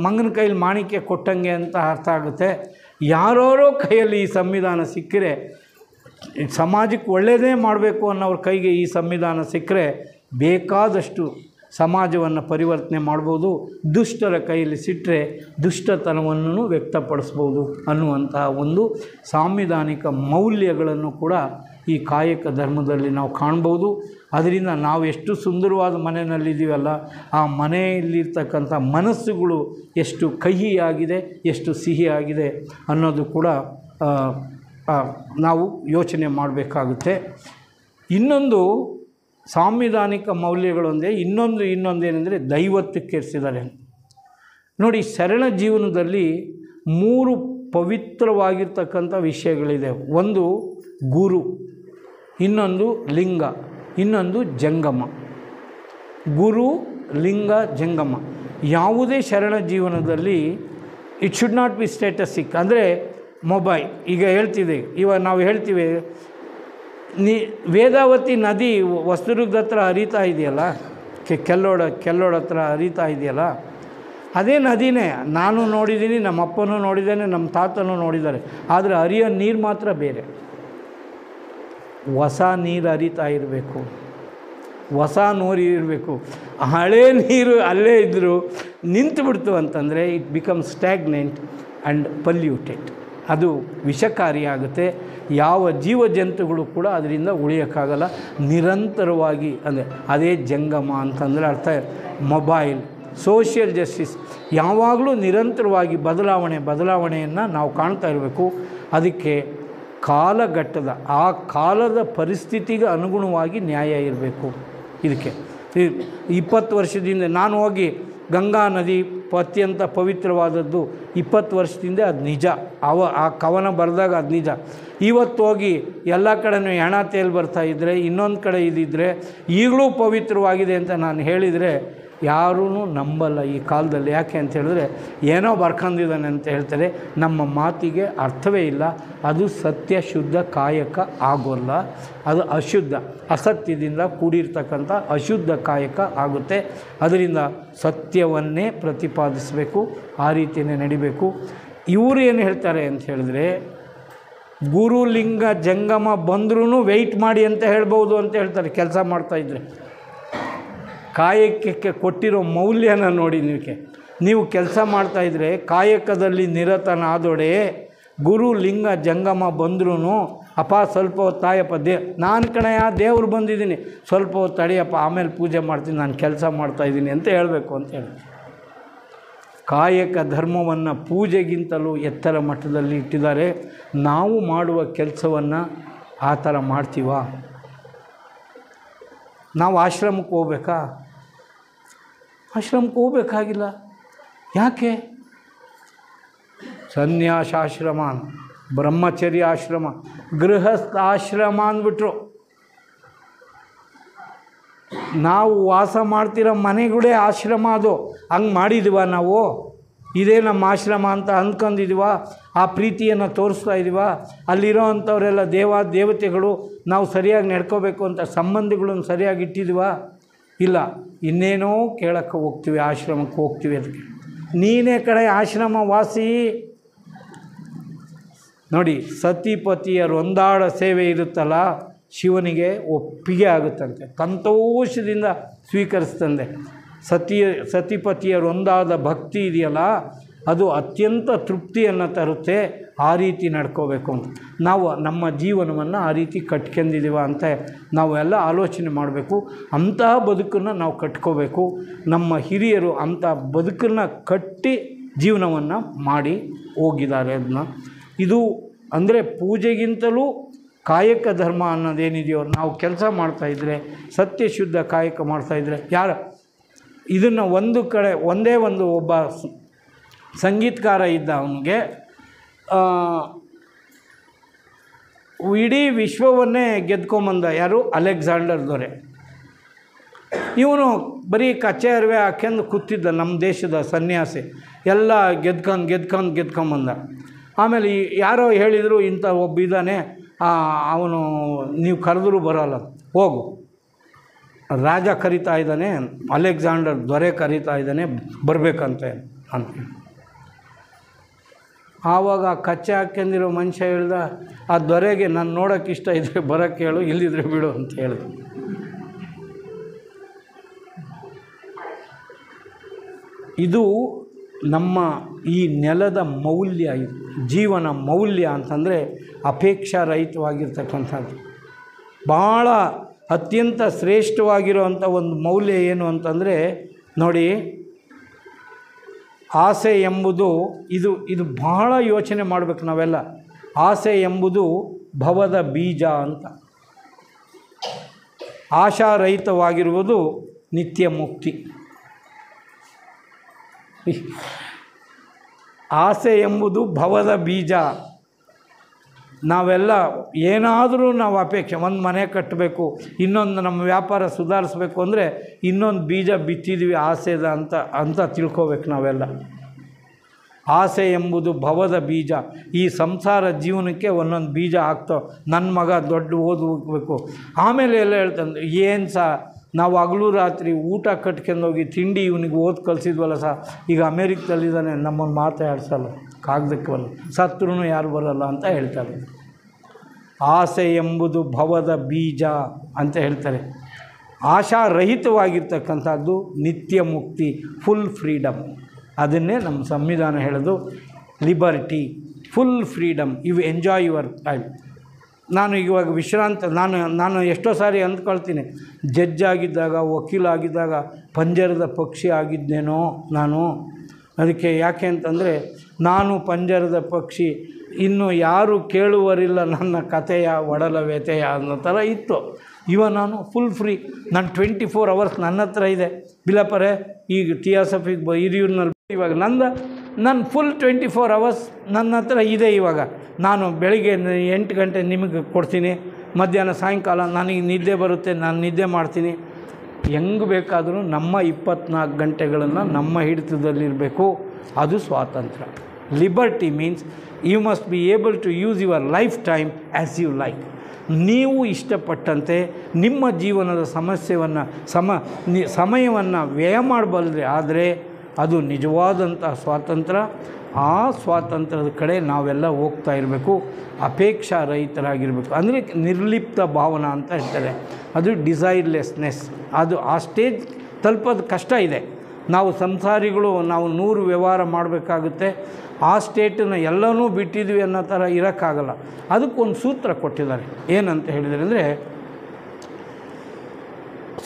Speaker 1: ಮಂಗನ ಕೈಯಲ್ಲಿ ಮಾಣಿಕ್ಯ ಕೊಟ್ಟಂಗೆ ಅಂತ ಅರ್ಥ ಆಗುತ್ತೆ. ಯಾರೋ ಕೈಯಲ್ಲಿ ಈ ಸಂವಿಧಾನ ಸಿಕ್ಕರೆ, ಸಮಾಜಕ್ಕೆ ಒಳ್ಳೆಯದೇ ಮಾಡಬೇಕು ಅನ್ನೋರ ಕೈಗೆ ಈ ಸಂವಿಧಾನ ಸಿಕ್ಕರೆ ಬೇಕಾದಷ್ಟು ಸಮಾಜವನ್ನು ಪರಿವರ್ತನೆ ಮಾಡ್ಬೋದು. ದುಷ್ಟರ ಕೈಯಲ್ಲಿ ಸಿಟ್ಟರೆ ದುಷ್ಟತನವನ್ನು ವ್ಯಕ್ತಪಡಿಸ್ಬೋದು ಅನ್ನುವಂತಹ ಒಂದು ಸಾಂವಿಧಾನಿಕ ಮೌಲ್ಯಗಳನ್ನು ಕೂಡ ಈ ಕಾಯಕ ಧರ್ಮದಲ್ಲಿ ನಾವು ಕಾಣ್ಬೋದು. ಅದರಿಂದ ನಾವು ಎಷ್ಟು ಸುಂದರವಾದ ಮನೆಯಲ್ಲಿದ್ದೀವಲ್ಲ, ಆ ಮನೆಯಲ್ಲಿರ್ತಕ್ಕಂಥ ಮನಸ್ಸುಗಳು ಎಷ್ಟು ಕಹಿಯಾಗಿದೆ, ಎಷ್ಟು ಸಿಹಿಯಾಗಿದೆ ಅನ್ನೋದು ಕೂಡ ನಾವು ಯೋಚನೆ ಮಾಡಬೇಕಾಗುತ್ತೆ. ಇನ್ನೊಂದು ಸಾಂವಿಧಾನಿಕ ಮೌಲ್ಯಗಳೊಂದೇ ಇನ್ನೊಂದೇನೆಂದರೆ ದೈವತ್ವಕ್ಕೇರಿಸಿದ್ದಾರೆ. ನೋಡಿ, ಶರಣ ಜೀವನದಲ್ಲಿ 3 ಪವಿತ್ರವಾಗಿರ್ತಕ್ಕಂಥ ವಿಷಯಗಳಿದೆ. ಒಂದು ಗುರು, ಇನ್ನೊಂದು ಲಿಂಗ, ಇನ್ನೊಂದು ಜಂಗಮ. ಗುರು, ಲಿಂಗ, ಜಂಗಮ. ಯಾವುದೇ ಶರಣ ಜೀವನದಲ್ಲಿ ಇಟ್ ಶುಡ್ ನಾಟ್ ಬಿ ಸ್ಟೇಟಸಿಕ್. ಅಂದರೆ ಮೊಬೈಲ್ ಈಗ ಹೇಳ್ತಿದೆ, ಇವಾಗ ನಾವು ಹೇಳ್ತೀವಿ ವೇದಾವತಿ ನದಿ ಹೊಸದುರ್ಗದ ಹತ್ರ ಹರಿತಾ ಇದೆಯಲ್ಲ, ಕೆಲ್ಲೋಡ ಹತ್ರ ಹರಿತಾ ಇದೆಯಲ್ಲ, ಅದೇ ನದಿನೇ. ನಾನು ನೋಡಿದ್ದೀನಿ, ನಮ್ಮ ಅಪ್ಪನೂ ನೋಡಿದ್ದಾನೆ, ನಮ್ಮ ತಾತನೂ ನೋಡಿದ್ದಾರೆ. ಆದರೆ ಹರಿಯೋ ನೀರು ಮಾತ್ರ ಬೇರೆ. ಹೊಸ ನೀರು ಹರಿತಾ ಇರಬೇಕು, ಹೊಸ ನೀರು ಇರಬೇಕು. ಹಳೇ ನೀರು ಅಲ್ಲೇ ಇದ್ದರೂ ನಿಂತುಬಿಡ್ತು ಅಂತಂದರೆ it become stagnant and polluted. ಅದು ವಿಷಕಾರಿಯಾಗುತ್ತೆ. ಯಾವ ಜೀವಜಂತುಗಳು ಕೂಡ ಅದರಿಂದ ಉಳಿಯೋಕ್ಕಾಗಲ್ಲ. ನಿರಂತರವಾಗಿ ಅಂದರೆ ಅದೇ ಜಂಗಮ ಅಂತಂದರೆ ಅರ್ಥ. ಮೊಬೈಲ್, ಸೋಷಿಯಲ್ ಜಸ್ಟಿಸ್ ಯಾವಾಗಲೂ ನಿರಂತರವಾಗಿ ಬದಲಾವಣೆಯನ್ನು ನಾವು ಕಾಣ್ತಾ ಇರಬೇಕು. ಅದಕ್ಕೆ ಕಾಲಘಟ್ಟದ ಆ ಕಾಲದ ಪರಿಸ್ಥಿತಿಗೆ ಅನುಗುಣವಾಗಿ ನ್ಯಾಯ ಇರಬೇಕು. ಇದಕ್ಕೆ 20 ವರ್ಷದಿಂದ ನಾನು ಹೋಗಿ ಗಂಗಾ ನದಿ ಅತ್ಯಂತ ಪವಿತ್ರವಾದದ್ದು 20 ವರ್ಷದಿಂದ ಅದು ನಿಜ. ಆ ಕವನ ಬರೆದಾಗ ಅದು ನಿಜ. ಇವತ್ತು ಹೋಗಿ ಎಲ್ಲ ಕಡೆನೂ ಹೆಣ ತೇಲ್ ಬರ್ತಾಯಿದ್ರೆ, ಇನ್ನೊಂದು ಕಡೆ ಇದ್ದಿದ್ದರೆ ಈಗಲೂ ಪವಿತ್ರವಾಗಿದೆ ಅಂತ ನಾನು ಹೇಳಿದರೆ ಯಾರೂ ನಂಬಲ್ಲ ಈ ಕಾಲದಲ್ಲಿ. ಯಾಕೆ ಅಂತ ಹೇಳಿದ್ರೆ ಏನೋ ಬರ್ಕೊಂಡಿದ್ದಾನೆ ಅಂತ ಹೇಳ್ತಾರೆ. ನಮ್ಮ ಮಾತಿಗೆ ಅರ್ಥವೇ ಇಲ್ಲ. ಅದು ಸತ್ಯ ಶುದ್ಧ ಕಾಯಕ ಆಗೋಲ್ಲ. ಅದು ಅಶುದ್ಧ, ಅಸತ್ಯದಿಂದ ಕೂಡಿರ್ತಕ್ಕಂಥ ಅಶುದ್ಧ ಕಾಯಕ ಆಗುತ್ತೆ. ಅದರಿಂದ ಸತ್ಯವನ್ನೇ ಪ್ರತಿಪಾದಿಸಬೇಕು, ಆ ರೀತಿಯೇ ನಡಿಬೇಕು. ಇವರು ಏನು ಹೇಳ್ತಾರೆ ಅಂತ ಹೇಳಿದ್ರೆ, ಗುರು ಲಿಂಗ ಜಂಗಮ ಬಂದ್ರೂ ವೆಯ್ಟ್ ಮಾಡಿ ಅಂತ ಹೇಳ್ಬೋದು ಅಂತ ಹೇಳ್ತಾರೆ. ಕೆಲಸ ಮಾಡ್ತಾಯಿದ್ರೆ ಕಾಯಕಕ್ಕೆ ಕೊಟ್ಟಿರೋ ಮೌಲ್ಯನ ನೋಡಿ. ನೀವು ಕೆಲಸ ಮಾಡ್ತಾಯಿದ್ರೆ ಕಾಯಕದಲ್ಲಿ ನಿರತನಾದೊಡೆ ಗುರು ಲಿಂಗ ಜಂಗಮ ಬಂದ್ರೂ ಅಪ್ಪ ಸ್ವಲ್ಪ ಹೊತ್ತು ತಾಯಪ್ಪ ನಾನು ಕಣಯ್ಯ ದೇವ್ರು ಬಂದಿದ್ದೀನಿ, ಸ್ವಲ್ಪ ಹೊತ್ತು ತಡೆಯಪ್ಪ, ಆಮೇಲೆ ಪೂಜೆ ಮಾಡ್ತೀನಿ, ನಾನು ಕೆಲಸ ಮಾಡ್ತಾಯಿದ್ದೀನಿ ಅಂತ ಹೇಳಬೇಕು ಅಂತ ಹೇಳಿ. ಕಾಯಕ ಧರ್ಮವನ್ನು ಪೂಜೆಗಿಂತಲೂ ಎತ್ತರ ಮಟ್ಟದಲ್ಲಿ ಇಟ್ಟಿದ್ದಾರೆ. ನಾವು ಮಾಡುವ ಕೆಲಸವನ್ನು ಆ ಥರ ಮಾಡ್ತೀವ? ನಾವು ಆಶ್ರಮಕ್ಕೆ ಹೋಗ್ಬೇಕಾ? ಆಶ್ರಮಕ್ಕೆ ಹೋಗ್ಬೇಕಾಗಿಲ್ಲ. ಯಾಕೆ? ಸನ್ಯಾಸಾಶ್ರಮ, ಬ್ರಹ್ಮಚರ್ಯ ಆಶ್ರಮ, ಗೃಹಸ್ಥಾಶ್ರಮ ಅಂದ್ಬಿಟ್ರು. ನಾವು ವಾಸ ಮಾಡ್ತಿರೋ ಮನೆಗಳೇ ಆಶ್ರಮ. ಅದು ಹಂಗೆ ಮಾಡಿದ್ದೀವ ನಾವು? ಇದೇ ನಮ್ಮ ಆಶ್ರಮ ಅಂತ ಅಂದ್ಕೊಂಡಿದ್ದೀವ? ಆ ಪ್ರೀತಿಯನ್ನು ತೋರಿಸ್ತಾ ಇದ್ದೀವ? ಅಲ್ಲಿರೋ ಅಂಥವರೆಲ್ಲ ದೇವತೆಗಳು, ನಾವು ಸರಿಯಾಗಿ ನಡ್ಕೋಬೇಕು ಅಂತ ಸಂಬಂಧಗಳನ್ನು ಸರಿಯಾಗಿ ಇಟ್ಟಿದ್ದೀವ? ಇಲ್ಲ. ಇನ್ನೇನೋ ಕೇಳಕ್ಕೆ ಹೋಗ್ತೀವಿ, ಆಶ್ರಮಕ್ಕೆ ಹೋಗ್ತೀವಿ. ಅದಕ್ಕೆ ನೀನೇ ಕಡೆ ಆಶ್ರಮ ವಾಸಿ. ನೋಡಿ, ಸತಿಪತಿಯರ ಒಂದಾಡ ಸೇವೆ ಇರುತ್ತಲ್ಲ, ಶಿವನಿಗೆ ಒಪ್ಪಿಗೆ ಆಗುತ್ತಂತೆ, ಸಂತೋಷದಿಂದ ಸ್ವೀಕರಿಸ್ತಂದೆ. ಸತಿಪತಿಯರೊಂದಾದ ಭಕ್ತಿ ಇದೆಯಲ್ಲ, ಅದು ಅತ್ಯಂತ ತೃಪ್ತಿಯನ್ನು ತರುತ್ತೆ. ಆ ರೀತಿ ನಡ್ಕೋಬೇಕು ಅಂತ ನಾವು ನಮ್ಮ ಜೀವನವನ್ನು ಆ ರೀತಿ ಕಟ್ಕೊಂಡಿದ್ದೀವ ಅಂತ ನಾವೆಲ್ಲ ಆಲೋಚನೆ ಮಾಡಬೇಕು. ಅಂತಹ ಬದುಕನ್ನು ನಾವು ಕಟ್ಕೋಬೇಕು. ನಮ್ಮ ಹಿರಿಯರು ಅಂಥ ಬದುಕನ್ನು ಕಟ್ಟಿ ಜೀವನವನ್ನು ಮಾಡಿ ಹೋಗಿದ್ದಾರೆ. ಅದನ್ನ ಇದು ಅಂದರೆ ಪೂಜೆಗಿಂತಲೂ ಕಾಯಕ ಧರ್ಮ ಅನ್ನೋದೇನಿದೆಯೋ, ನಾವು ಕೆಲಸ ಮಾಡ್ತಾಯಿದ್ರೆ, ಸತ್ಯಶುದ್ಧ ಕಾಯಕ ಮಾಡ್ತಾಯಿದ್ರೆ ಇದನ್ನು ಒಂದು ಕಡೆ ಒಬ್ಬ ಸಂಗೀತಕಾರ ಇದ್ದ. ಅವನಿಗೆ ಇಡೀ ವಿಶ್ವವನ್ನೇ ಗೆದ್ಕೊಂಬಂದ. ಯಾರು? ಅಲೆಕ್ಸಾಂಡರ್ ದೊರೆ. ಇವನು ಬರೀ ಕಚ್ಚೆ ಅರಿವೆ ಹಾಕ್ಯಂದು ಕೂತಿದ್ದ. ನಮ್ಮ ದೇಶದ ಸನ್ಯಾಸಿ ಎಲ್ಲ ಗೆದ್ಕೊಂಬಂದ. ಆಮೇಲೆ ಯಾರೋ ಹೇಳಿದರು, ಇಂಥ ಒಬ್ಬ ಇದ್ದಾನೆ, ಅವನು ನೀವು ಕರೆದರೂ ಬರೋಲ್ಲ, ಹೋಗು, ರಾಜ ಕರೀತಾ ಇದ್ದಾನೆ, ಅಲೆಕ್ಸಾಂಡರ್ ದೊರೆ ಕರೀತಾ ಇದ್ದಾನೆ, ಬರಬೇಕಂತೆ ಅಂತ. ಆವಾಗ ಕಚ್ಚೆ ಹಾಕ್ಯಂದಿರೋ ಮನುಷ್ಯ ಹೇಳ್ದ, ಆ ದೊರೆಗೆ ನಾನು ನೋಡೋಕ್ಕೆ ಇಷ್ಟ ಇದ್ದರೆ ಬರೋಕ್ಕೆ ಹೇಳು, ಇಲ್ಲಿದ್ರೆ ಬಿಡು ಅಂತ ಹೇಳ್ದ. ಇದು ನಮ್ಮ ಈ ನೆಲದ ಮೌಲ್ಯ, ಇದು ಜೀವನ ಮೌಲ್ಯ ಅಂತಂದರೆ ಅಪೇಕ್ಷಾರಹಿತವಾಗಿರ್ತಕ್ಕಂಥದ್ದು. ಭಾಳ ಅತ್ಯಂತ ಶ್ರೇಷ್ಠವಾಗಿರುವಂಥ ಒಂದು ಮೌಲ್ಯ ಏನು ಅಂತಂದರೆ ನೋಡಿ, ಆಸೆ ಎಂಬುದು ಇದು ಬಹಳ ಯೋಚನೆ ಮಾಡಬೇಕು ನಾವೆಲ್ಲ. ಆಸೆ ಎಂಬುದು ಭವದ ಬೀಜ ಅಂತ. ಆಶಾರಹಿತವಾಗಿರುವುದು ನಿತ್ಯ ಮುಕ್ತಿ. ಆಸೆ ಎಂಬುದು ಭವದ ಬೀಜ. ನಾವೆಲ್ಲ ಏನಾದರೂ ನಾವು ಅಪೇಕ್ಷೆ, ಒಂದು ಮನೆ ಕಟ್ಟಬೇಕು, ಇನ್ನೊಂದು ನಮ್ಮ ವ್ಯಾಪಾರ ಸುಧಾರಿಸ್ಬೇಕು ಅಂದರೆ ಇನ್ನೊಂದು ಬೀಜ ಬಿತ್ತಿದ್ವಿ ಆಸೆದ ಅಂತ ತಿಳ್ಕೋಬೇಕು ನಾವೆಲ್ಲ. ಆಸೆ ಎಂಬುದು ಭವದ ಬೀಜ. ಈ ಸಂಸಾರ ಜೀವನಕ್ಕೆ ಒಂದೊಂದು ಬೀಜ ಹಾಕ್ತಾವೆ. ನನ್ನ ಮಗ ದೊಡ್ಡ ಓದಬೇಕು, ಆಮೇಲೆ ಎಲ್ಲ ಹೇಳ್ತಾನೆ, ಏನು ನಾವು ಹಗಲು ರಾತ್ರಿ ಊಟ ಕಟ್ಕೊಂಡೋಗಿ ತಿಂಡಿ ಇವನಿಗೆ ಓದಿ ಕಲಿಸಿದ್ವಲ್ಲ ಈಗ ಅಮೇರಿಕದಲ್ಲಿದ್ದಾನೆ, ನಮ್ಮನ್ನು ಮಾತಾಡ್ಸಲ್ಲ, ಕಾಗದಕ್ಕೆ ಬರಲ್ಲ, ಸತ್ರೂ ಯಾರು ಬರಲ್ಲ ಅಂತ ಹೇಳ್ತಾರೆ. ಆಸೆ ಎಂಬುದು ಭವದ ಬೀಜ ಅಂತ ಹೇಳ್ತಾರೆ. ಆಶಾರಹಿತವಾಗಿರ್ತಕ್ಕಂಥದ್ದು ನಿತ್ಯ ಮುಕ್ತಿ, ಫುಲ್ ಫ್ರೀಡಮ್. ಅದನ್ನೇ ನಮ್ಮ ಸಂವಿಧಾನ ಹೇಳೋದು, liberty, full freedom, you enjoy your time. ನಾನು ಇವಾಗ ವಿಶ್ರಾಂತ, ನಾನು ಎಷ್ಟೋ ಸಾರಿ ಅಂದ್ಕೊಳ್ತೀನಿ, ಜಡ್ಜ್ ಆಗಿದ್ದಾಗ, ವಕೀಲಾಗಿದ್ದಾಗ ಪಂಜರದ ಪಕ್ಷಿ ಆಗಿದ್ದೇನೋ ನಾನು. ಅದಕ್ಕೆ ಯಾಕೆ ಅಂತಂದರೆ, ನಾನು ಪಂಜರದ ಪಕ್ಷಿ, ಇನ್ನು ಯಾರು ಕೇಳುವರಿಲ್ಲ ನನ್ನ ಕಥೆಯ ಒಡಲ ವ್ಯಥೆಯ ಅನ್ನೋ ಥರ ಇತ್ತು. ಇವಾಗ ನಾನು ಫುಲ್ ಫ್ರೀ. ನಾನು 24 hours ನನ್ನ ಹತ್ರ ಇದೆ. ಬಿಲಪರೆ ಈಗ TSF ಹಿರಿಯೂರಿನಲ್ಲಿ ಇವಾಗ ನನ್ನ ಫುಲ್ 24 hours ನನ್ನ ಹತ್ರ ಇದೆ. ಇವಾಗ ನಾನು ಬೆಳಿಗ್ಗೆ 8 ಗಂಟೆ ನಿಮಗೆ ಕೊಡ್ತೀನಿ, ಮಧ್ಯಾಹ್ನ ಸಾಯಂಕಾಲ ನನಗೆ ನಿದ್ದೆ ಬರುತ್ತೆ, ನಾನು ನಿದ್ದೆ ಮಾಡ್ತೀನಿ. ಹೆಂಗೆ ಬೇಕಾದರೂ ನಮ್ಮ 24 ಗಂಟೆಗಳನ್ನು ನಮ್ಮ ಹಿಡಿತದಲ್ಲಿರಬೇಕು. ಅದು ಸ್ವಾತಂತ್ರ್ಯ. Liberty means you must be able to use your life time as you like. ನೀವು ಇಷ್ಟಪಟ್ಟಂತೆ ನಿಮ್ಮ ಜೀವನದ ಸಮಯವನ್ನು ವ್ಯಯ ಮಾಡಬಲ್ಲರೆ ಆದರೆ ಅದು ನಿಜವಾದಂಥ ಸ್ವಾತಂತ್ರ್ಯ. ಆ ಸ್ವಾತಂತ್ರ್ಯದ ಕಡೆ ನಾವೆಲ್ಲ ಹೋಗ್ತಾ ಇರಬೇಕು. ಅಪೇಕ್ಷಾ ರಹಿತರಾಗಿರಬೇಕು. ಅಂದರೆ ನಿರ್ಲಿಪ್ತ ಭಾವನಾ ಅಂತ ಹೇಳ್ತಾರೆ. ಅದು ಡಿಸೈರ್ಲೆಸ್ನೆಸ್. ಅದು ಆ ಸ್ಟೇಜ್ ತಲುಪೋದು ಕಷ್ಟ ಇದೆ. ನಾವು ಸಂಸಾರಿಗಳು, ನಾವು 100 ವ್ಯವಹಾರ ಮಾಡಬೇಕಾಗುತ್ತೆ. ಆ ಸ್ಟೇಟನ್ನು ಎಲ್ಲನೂ ಬಿಟ್ಟಿದ್ವಿ ಅನ್ನೋ ಥರ ಇರೋಕ್ಕಾಗಲ್ಲ. ಅದಕ್ಕೊಂದು ಸೂತ್ರ ಕೊಟ್ಟಿದ್ದಾರೆ. ಏನಂತ ಹೇಳಿದರೆ ಅಂದರೆ,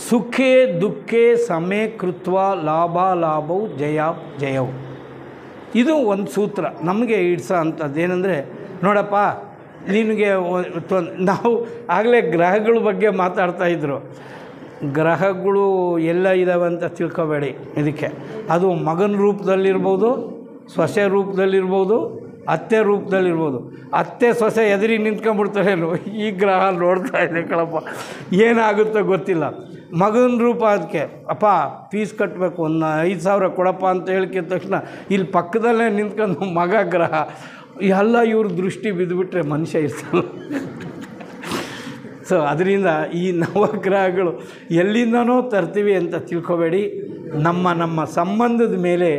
Speaker 1: ಸುಖೇ ದುಃಖೇ ಸಮೇ ಕೃತ್ವ ಲಾಭವು ಜಯವು. ಇದು ಒಂದು ಸೂತ್ರ ನಮಗೆ ಇಡ್ಸೋ ಅಂಥದ್ದು. ಏನಂದರೆ, ನೋಡಪ್ಪ ನಿನಗೆ ನಾವು ಆಗಲೇ ಗ್ರಹಗಳ ಬಗ್ಗೆ ಮಾತಾಡ್ತಾಯಿದ್ರು. ಗ್ರಹಗಳು ಎಲ್ಲ ಇದ್ದಾವೆ ಅಂತ ತಿಳ್ಕೊಬೇಡಿ. ಇದಕ್ಕೆ ಅದು ಮಗನ ರೂಪದಲ್ಲಿರ್ಬೋದು, ಸೊಸೆ ರೂಪದಲ್ಲಿರ್ಬೋದು, ಅತ್ತೆ ರೂಪದಲ್ಲಿರ್ಬೋದು. ಅತ್ತೆ ಸೊಸೆ ಎದುರಿಗೆ ನಿಂತ್ಕೊಂಡ್ಬಿಡ್ತಾರೇನು, ಈ ಗ್ರಹ ನೋಡ್ತಾ ಇದೆ ಕಳಪ್ಪ, ಏನಾಗುತ್ತೋ ಗೊತ್ತಿಲ್ಲ. ಮಗನ ರೂಪ ಅದಕ್ಕೆ, ಅಪ್ಪ ಫೀಸ್ ಕಟ್ಟಬೇಕು, ಒಂದು 5,000 ಕೊಡಪ್ಪ ಅಂತ ಹೇಳಿದ ತಕ್ಷಣ ಇಲ್ಲಿ ಪಕ್ಕದಲ್ಲೇ ನಿಂತ್ಕೊಂಡು ಮಗ ಗ್ರಹ ಎಲ್ಲ ಇವ್ರ ದೃಷ್ಟಿ ಬಿದ್ದುಬಿಟ್ರೆ ಮನುಷ್ಯ ಇರ್ತಾನೆ. ಸೊ ಅದರಿಂದ ಈ ನವಗ್ರಹಗಳು ಎಲ್ಲಿಂದನೋ ತರ್ತೀವಿ ಅಂತ ತಿಳ್ಕೊಬೇಡಿ. ನಮ್ಮ ಸಂಬಂಧದ ಮೇಲೆ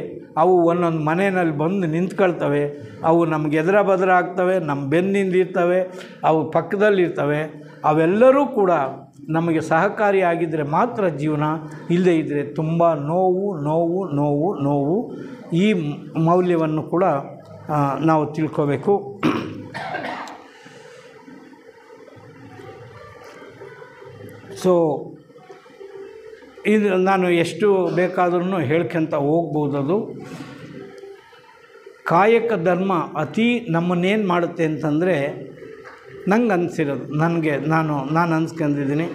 Speaker 1: ಅವು ಒಂದೊಂದು ಮನೆಯಲ್ಲಿ ಬಂದು ನಿಂತ್ಕೊಳ್ತವೆ. ಅವು ನಮ್ಗೆ ಎದುರ ಬದರ ಆಗ್ತವೆ, ನಮ್ಮ ಬೆನ್ನಿಂದಿರ್ತವೆ, ಅವು ಪಕ್ಕದಲ್ಲಿರ್ತವೆ. ಅವೆಲ್ಲರೂ ಕೂಡ ನಮಗೆ ಸಹಕಾರಿಯಾಗಿದ್ದರೆ ಮಾತ್ರ ಜೀವನ, ಇಲ್ಲದೇ ಇದ್ದರೆ ತುಂಬ ನೋವು ನೋವು ನೋವು ನೋವು. ಈ ಮೌಲ್ಯವನ್ನು ಕೂಡ ನಾವು ತಿಳ್ಕೋಬೇಕು. ಸೊ ಇದು ನಾನು ಎಷ್ಟು ಬೇಕಾದ್ರೂ ಹೇಳ್ಕೊಂತ ಹೋಗ್ಬೋದದು. ಕಾಯಕ ಧರ್ಮ ಅತಿ ನಮ್ಮನ್ನೇನು ಮಾಡುತ್ತೆ ಅಂತಂದರೆ, ನಂಗೆ ಅನಿಸಿರೋದು, ನಾನು ಅನ್ಸ್ಕೊಂಡಿದ್ದೀನಿ,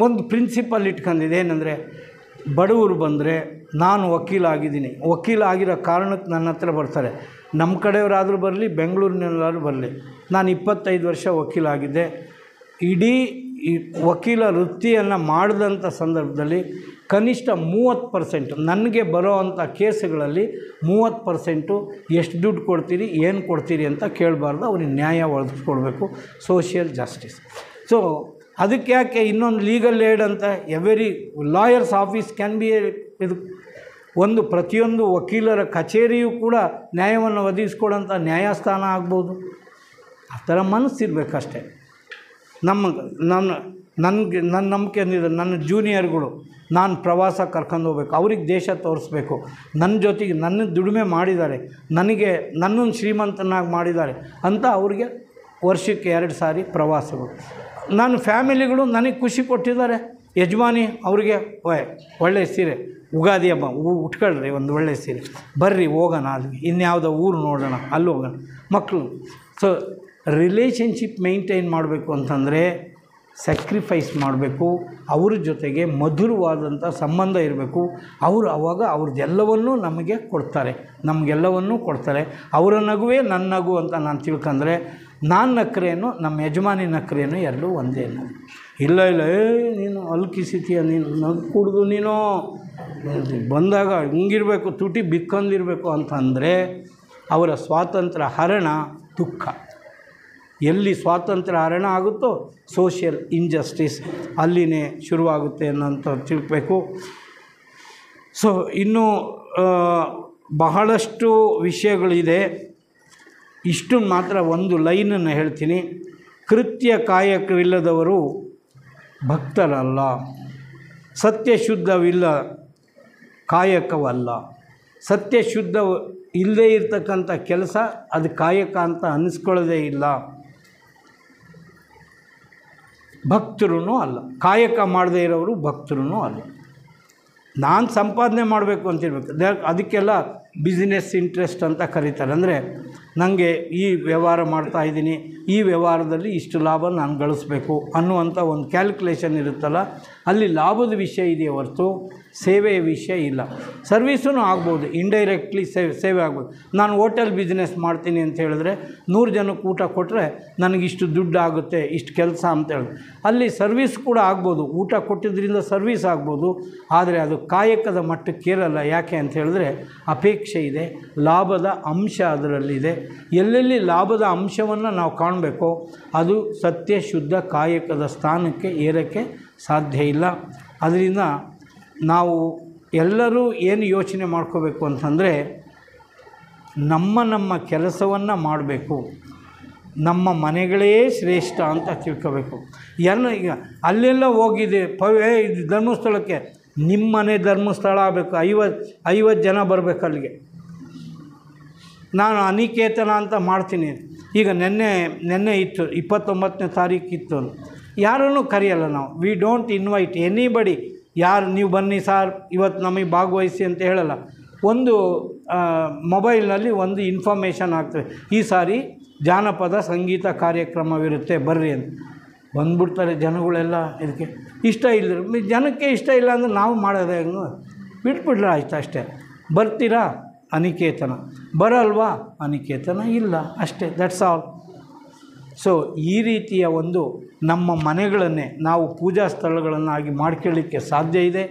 Speaker 1: ಒಂದು ಪ್ರಿನ್ಸಿಪಲ್ ಇಟ್ಕೊಂಡಿದ್ದೆ. ಏನಂದರೆ, ಬಡವರು ಬಂದರೆ, ನಾನು ವಕೀಲ ಆಗಿದ್ದೀನಿ, ವಕೀಲ ಆಗಿರೋ ಕಾರಣಕ್ಕೆ ನನ್ನ ಹತ್ರ ಬರ್ತಾರೆ. ನಮ್ಮ ಕಡೆಯವರಾದರೂ ಬರಲಿ, ಬೆಂಗಳೂರಿನಲ್ಲಾದ್ರೂ ಬರಲಿ. ನಾನು 25 ವರ್ಷ ವಕೀಲ ಆಗಿದ್ದೆ. ಇಡೀ ಈ ವಕೀಲ ವೃತ್ತಿಯನ್ನು ಮಾಡಿದಂಥ ಸಂದರ್ಭದಲ್ಲಿ ಕನಿಷ್ಠ 30% ನನಗೆ ಬರೋ ಅಂಥ ಕೇಸುಗಳಲ್ಲಿ 30% ಎಷ್ಟು ದುಡ್ಡು ಕೊಡ್ತೀರಿ, ಏನು ಕೊಡ್ತೀರಿ ಅಂತ ಕೇಳಬಾರ್ದು. ಅವ್ರಿಗೆ ನ್ಯಾಯ ಒದಗಿಸ್ಕೊಡ್ಬೇಕು. Social justice. ಸೊ ಅದಕ್ಕೆ ಯಾಕೆ ಇನ್ನೊಂದು ಲೀಗಲ್ ಏಡ್ ಅಂತ every lawyers office can be ಇದು ಒಂದು ಪ್ರತಿಯೊಂದು ವಕೀಲರ ಕಚೇರಿಯೂ ಕೂಡ ನ್ಯಾಯವನ್ನು ಒದಗಿಸ್ಕೊಡೋಂಥ ನ್ಯಾಯಸ್ಥಾನ ಆಗ್ಬೋದು. ಆ ಥರ ಮನಸ್ಸಿರ್ಬೇಕಷ್ಟೆ. ನನಗೆ ನನ್ನ ನಂಬಿಕೆ ಅಂದಿದೆ, ನನ್ನ ಜೂನಿಯರ್ಗಳು ನಾನು ಪ್ರವಾಸ ಕರ್ಕೊಂಡು ಹೋಗ್ಬೇಕು, ಅವ್ರಿಗೆ ದೇಶ ತೋರಿಸ್ಬೇಕು, ನನ್ನ ಜೊತೆಗೆ ನನ್ನ ದುಡಿಮೆ ಮಾಡಿದ್ದಾರೆ, ನನ್ನನ್ನು ಶ್ರೀಮಂತನಾಗಿ ಮಾಡಿದ್ದಾರೆ ಅಂತ ಅವ್ರಿಗೆ ವರ್ಷಕ್ಕೆ 2 ಸಾರಿ ಪ್ರವಾಸಗಳು. ನನ್ನ ಫ್ಯಾಮಿಲಿಗಳು ನನಗೆ ಖುಷಿ ಕೊಟ್ಟಿದ್ದಾರೆ. ಯಜಮಾನಿ ಅವ್ರಿಗೆ ಒಳ್ಳೆಯ ಸೀರೆ, ಉಗಾದಿ ಹಬ್ಬ ಉಟ್ಕೊಳ್ರಿ ಒಂದು ಒಳ್ಳೆಯ ಸೀರೆ, ಬರ್ರಿ ಹೋಗೋಣ ಅಲ್ಲಿಗೆ, ಇನ್ಯಾವುದೋ ಊರು ನೋಡೋಣ ಅಲ್ಲಿ ಹೋಗೋಣ, ಮಕ್ಕಳು. ಸೊ ರಿಲೇಷನ್ಶಿಪ್ ಮೇಂಟೈನ್ ಮಾಡಬೇಕು ಅಂತಂದರೆ ಸ್ಯಾಕ್ರಿಫೈಸ್ ಮಾಡಬೇಕು, ಅವ್ರ ಜೊತೆಗೆ ಮಧುರವಾದಂಥ ಸಂಬಂಧ ಇರಬೇಕು. ಅವರು ಆವಾಗ ಅವ್ರದ್ದೆಲ್ಲವನ್ನೂ ನಮಗೆ ಕೊಡ್ತಾರೆ, ನಮಗೆಲ್ಲವನ್ನೂ ಕೊಡ್ತಾರೆ. ಅವರ ನಗುವೇ ನನ್ನ ನಗು ಅಂತ ನಾನು ತಿಳ್ಕೊಂಡ್ರೆ, ನಾನು ನಕ್ರೇನು ನಮ್ಮ ಯಜಮಾನಿ ನಕ್ರೇನು ಎರಡೂ ಒಂದೇ. ಇಲ್ಲ ನೀನು ಅಲ್ಕಿಸಿತೀಯ, ನೀನು ನಗು ಕುಡ್ದು ನೀನು ಬಂದಾಗ ಹಿಂಗಿರಬೇಕು, ತುಟಿ ಬಿಕ್ಕೊಂಡಿರಬೇಕು ಅಂತಂದರೆ ಅವರ ಸ್ವಾತಂತ್ರ್ಯ ಹರಣ ದುಃಖ. ಎಲ್ಲಿ ಸ್ವಾತಂತ್ರ್ಯ ಹರಣ ಆಗುತ್ತೋ ಸೋಷಿಯಲ್ ಇಂಜಸ್ಟಿಸ್ ಅಲ್ಲಿನೇ ಶುರುವಾಗುತ್ತೆ ಅನ್ನೋಂಥ ತಿಳ್ಬೇಕು. ಸೊ ಇನ್ನೂ ಬಹಳಷ್ಟು ವಿಷಯಗಳಿದೆ. ಇಷ್ಟನ್ನು ಮಾತ್ರ ಒಂದು ಲೈನನ್ನು ಹೇಳ್ತೀನಿ. ಕೃತ್ಯ ಕಾಯಕವಿಲ್ಲದವರು ಭಕ್ತರಲ್ಲ, ಸತ್ಯಶುದ್ಧವಿಲ್ಲ ಕಾಯಕವಲ್ಲ. ಸತ್ಯಶುದ್ಧ ಇಲ್ಲದೇ ಇರ್ತಕ್ಕಂಥ ಕೆಲಸ ಅದು ಕಾಯಕ ಅಂತ ಅನ್ನಿಸ್ಕೊಳ್ಳೋದೇ ಇಲ್ಲ. ಭಕ್ತರೂ ಅಲ್ಲ, ಕಾಯಕ ಮಾಡದೇ ಇರೋರು ಭಕ್ತರೂ ಅಲ್ಲ. ನಾನು ಸಂಪಾದನೆ ಮಾಡಬೇಕು ಅಂತಿರ್ಬೇಕು, ಅದಕ್ಕೆಲ್ಲ ಬಿಸ್ನೆಸ್ ಇಂಟ್ರೆಸ್ಟ್ ಅಂತ ಕರೀತಾರೆ. ಅಂದರೆ ನನಗೆ ಈ ವ್ಯವಹಾರ ಮಾಡ್ತಾಯಿದ್ದೀನಿ, ಈ ವ್ಯವಹಾರದಲ್ಲಿ ಇಷ್ಟು ಲಾಭ ನಾನು ಗಳಿಸ್ಬೇಕು ಅನ್ನುವಂಥ ಒಂದು ಕ್ಯಾಲ್ಕುಲೇಷನ್ ಇರುತ್ತಲ್ಲ, ಅಲ್ಲಿ ಲಾಭದ ವಿಷಯ ಇದೆಯೇ ಹೊರತು ಸೇವೆಯ ವಿಷಯ ಇಲ್ಲ. ಸರ್ವೀಸೂ ಆಗ್ಬೋದು, ಇಂಡೈರೆಕ್ಟ್ಲಿ ಸೇವೆ ಆಗ್ಬೋದು. ನಾನು ಹೋಟೆಲ್ ಬಿಸ್ನೆಸ್ ಮಾಡ್ತೀನಿ ಅಂತ ಹೇಳಿದ್ರೆ 100 ಜನಕ್ಕೆ ಊಟ ಕೊಟ್ಟರೆ ನನಗಿಷ್ಟು ದುಡ್ಡು ಆಗುತ್ತೆ, ಇಷ್ಟು ಕೆಲಸ ಅಂತೇಳಿ ಅಲ್ಲಿ ಸರ್ವೀಸ್ ಕೂಡ ಆಗ್ಬೋದು, ಊಟ ಕೊಟ್ಟಿದ್ದರಿಂದ ಸರ್ವೀಸ್ ಆಗ್ಬೋದು. ಆದರೆ ಅದು ಕಾಯಕದ ಮಟ್ಟಕ್ಕೇರಲ್ಲ. ಯಾಕೆ ಅಂತ ಹೇಳಿದ್ರೆ ಅಪೇಕ್ಷೆ ಇದೆ, ಲಾಭದ ಅಂಶ ಅದರಲ್ಲಿದೆ. ಎಲ್ಲೆಲ್ಲಿ ಲಾಭದ ಅಂಶವನ್ನು ನಾವು ಕಾಣಬೇಕೋ ಅದು ಸತ್ಯ ಶುದ್ಧ ಕಾಯಕದ ಸ್ಥಾನಕ್ಕೆ ಏರೋಕ್ಕೆ ಸಾಧ್ಯ ಇಲ್ಲ. ಅದರಿಂದ ನಾವು ಎಲ್ಲರೂ ಏನು ಯೋಚನೆ ಮಾಡ್ಕೋಬೇಕು ಅಂತಂದರೆ, ನಮ್ಮ ಕೆಲಸವನ್ನು ಮಾಡಬೇಕು, ನಮ್ಮ ಮನೆಗಳೇ ಶ್ರೇಷ್ಠ ಅಂತ ತಿಳ್ಕೋಬೇಕು. ಈಗ ಅಲ್ಲೆಲ್ಲ ಹೋಗಿದೆ ಇದು ಧರ್ಮಸ್ಥಳಕ್ಕೆ, ನಿಮ್ಮ ಮನೆ ಧರ್ಮಸ್ಥಳ ಆಗಬೇಕು, 50 ಜನ ಬರಬೇಕು ಅಲ್ಲಿಗೆ. ನಾನು ಅನಿಕೇತನ ಅಂತ ಮಾಡ್ತೀನಿ. ಈಗ ನೆನ್ನೆ ಇತ್ತು, 29ನೇ ತಾರೀಕು ಇತ್ತು. ಯಾರನ್ನೂ ಕರೆಯಲ್ಲ ನಾವು. We don't invite anybody. ಯಾರು ನೀವು ಬನ್ನಿ ಸಾರ್ ಇವತ್ತು ನಮಗೆ ಭಾಗವಹಿಸಿ ಅಂತ ಹೇಳಲ್ಲ. ಒಂದು ಮೊಬೈಲ್ನಲ್ಲಿ ಒಂದು ಇನ್ಫಾರ್ಮೇಷನ್ ಆಗ್ತದೆ, ಈ ಸಾರಿ ಜಾನಪದ ಸಂಗೀತ ಕಾರ್ಯಕ್ರಮವಿರುತ್ತೆ ಬರ್ರಿ ಅಂತ. ಬಂದ್ಬಿಡ್ತಾರೆ ಜನಗಳೆಲ್ಲ. ಇದಕ್ಕೆ ಇಷ್ಟ ಇಲ್ಲ, ಜನಕ್ಕೆ ಇಷ್ಟ ಇಲ್ಲ ಅಂದರೆ ನಾವು ಮಾಡೋದೇ ಹೆಂಗೆ, ಬಿಟ್ಬಿಡ್ರ ಆಯ್ತು ಅಷ್ಟೇ. ಬರ್ತೀರಾ ಅನಿಕೇತನ, ಬರಲ್ವಾ ಅನಿಕೇತನ ಇಲ್ಲ, ಅಷ್ಟೇ, ದಟ್ಸ್ ಆಲ್. ಸೊ ಈ ರೀತಿಯ ಒಂದು ನಮ್ಮ ಮನೆಗಳನ್ನೇ ನಾವು ಪೂಜಾ ಸ್ಥಳಗಳನ್ನಾಗಿ ಮಾಡ್ಕೊಳ್ಳಿಕ್ಕೆ ಸಾಧ್ಯ ಇದೆ.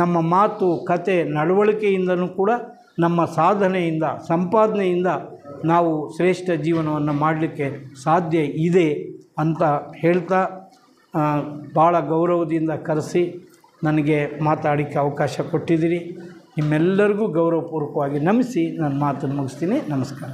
Speaker 1: ನಮ್ಮ ಮಾತು ಕತೆ ನಡವಳಿಕೆಯಿಂದನೂ ಕೂಡ ನಮ್ಮ ಸಾಧನೆಯಿಂದ ಸಂಪಾದನೆಯಿಂದ ನಾವು ಶ್ರೇಷ್ಠ ಜೀವನವನ್ನು ಮಾಡಲಿಕ್ಕೆ ಸಾಧ್ಯ ಇದೆ ಅಂತ ಹೇಳ್ತಾ, ಭಾಳ ಗೌರವದಿಂದ ಕರೆಸಿ ನನಗೆ ಮಾತಾಡೋಕ್ಕೆ ಅವಕಾಶ ಕೊಟ್ಟಿದ್ದೀರಿ. ನಿಮ್ಮೆಲ್ಲರಿಗೂ ಗೌರವಪೂರ್ವಕವಾಗಿ ನಮಿಸಿ ನನ್ನ ಮಾತನ್ನು ಮುಗಿಸ್ತೀನಿ. ನಮಸ್ಕಾರ.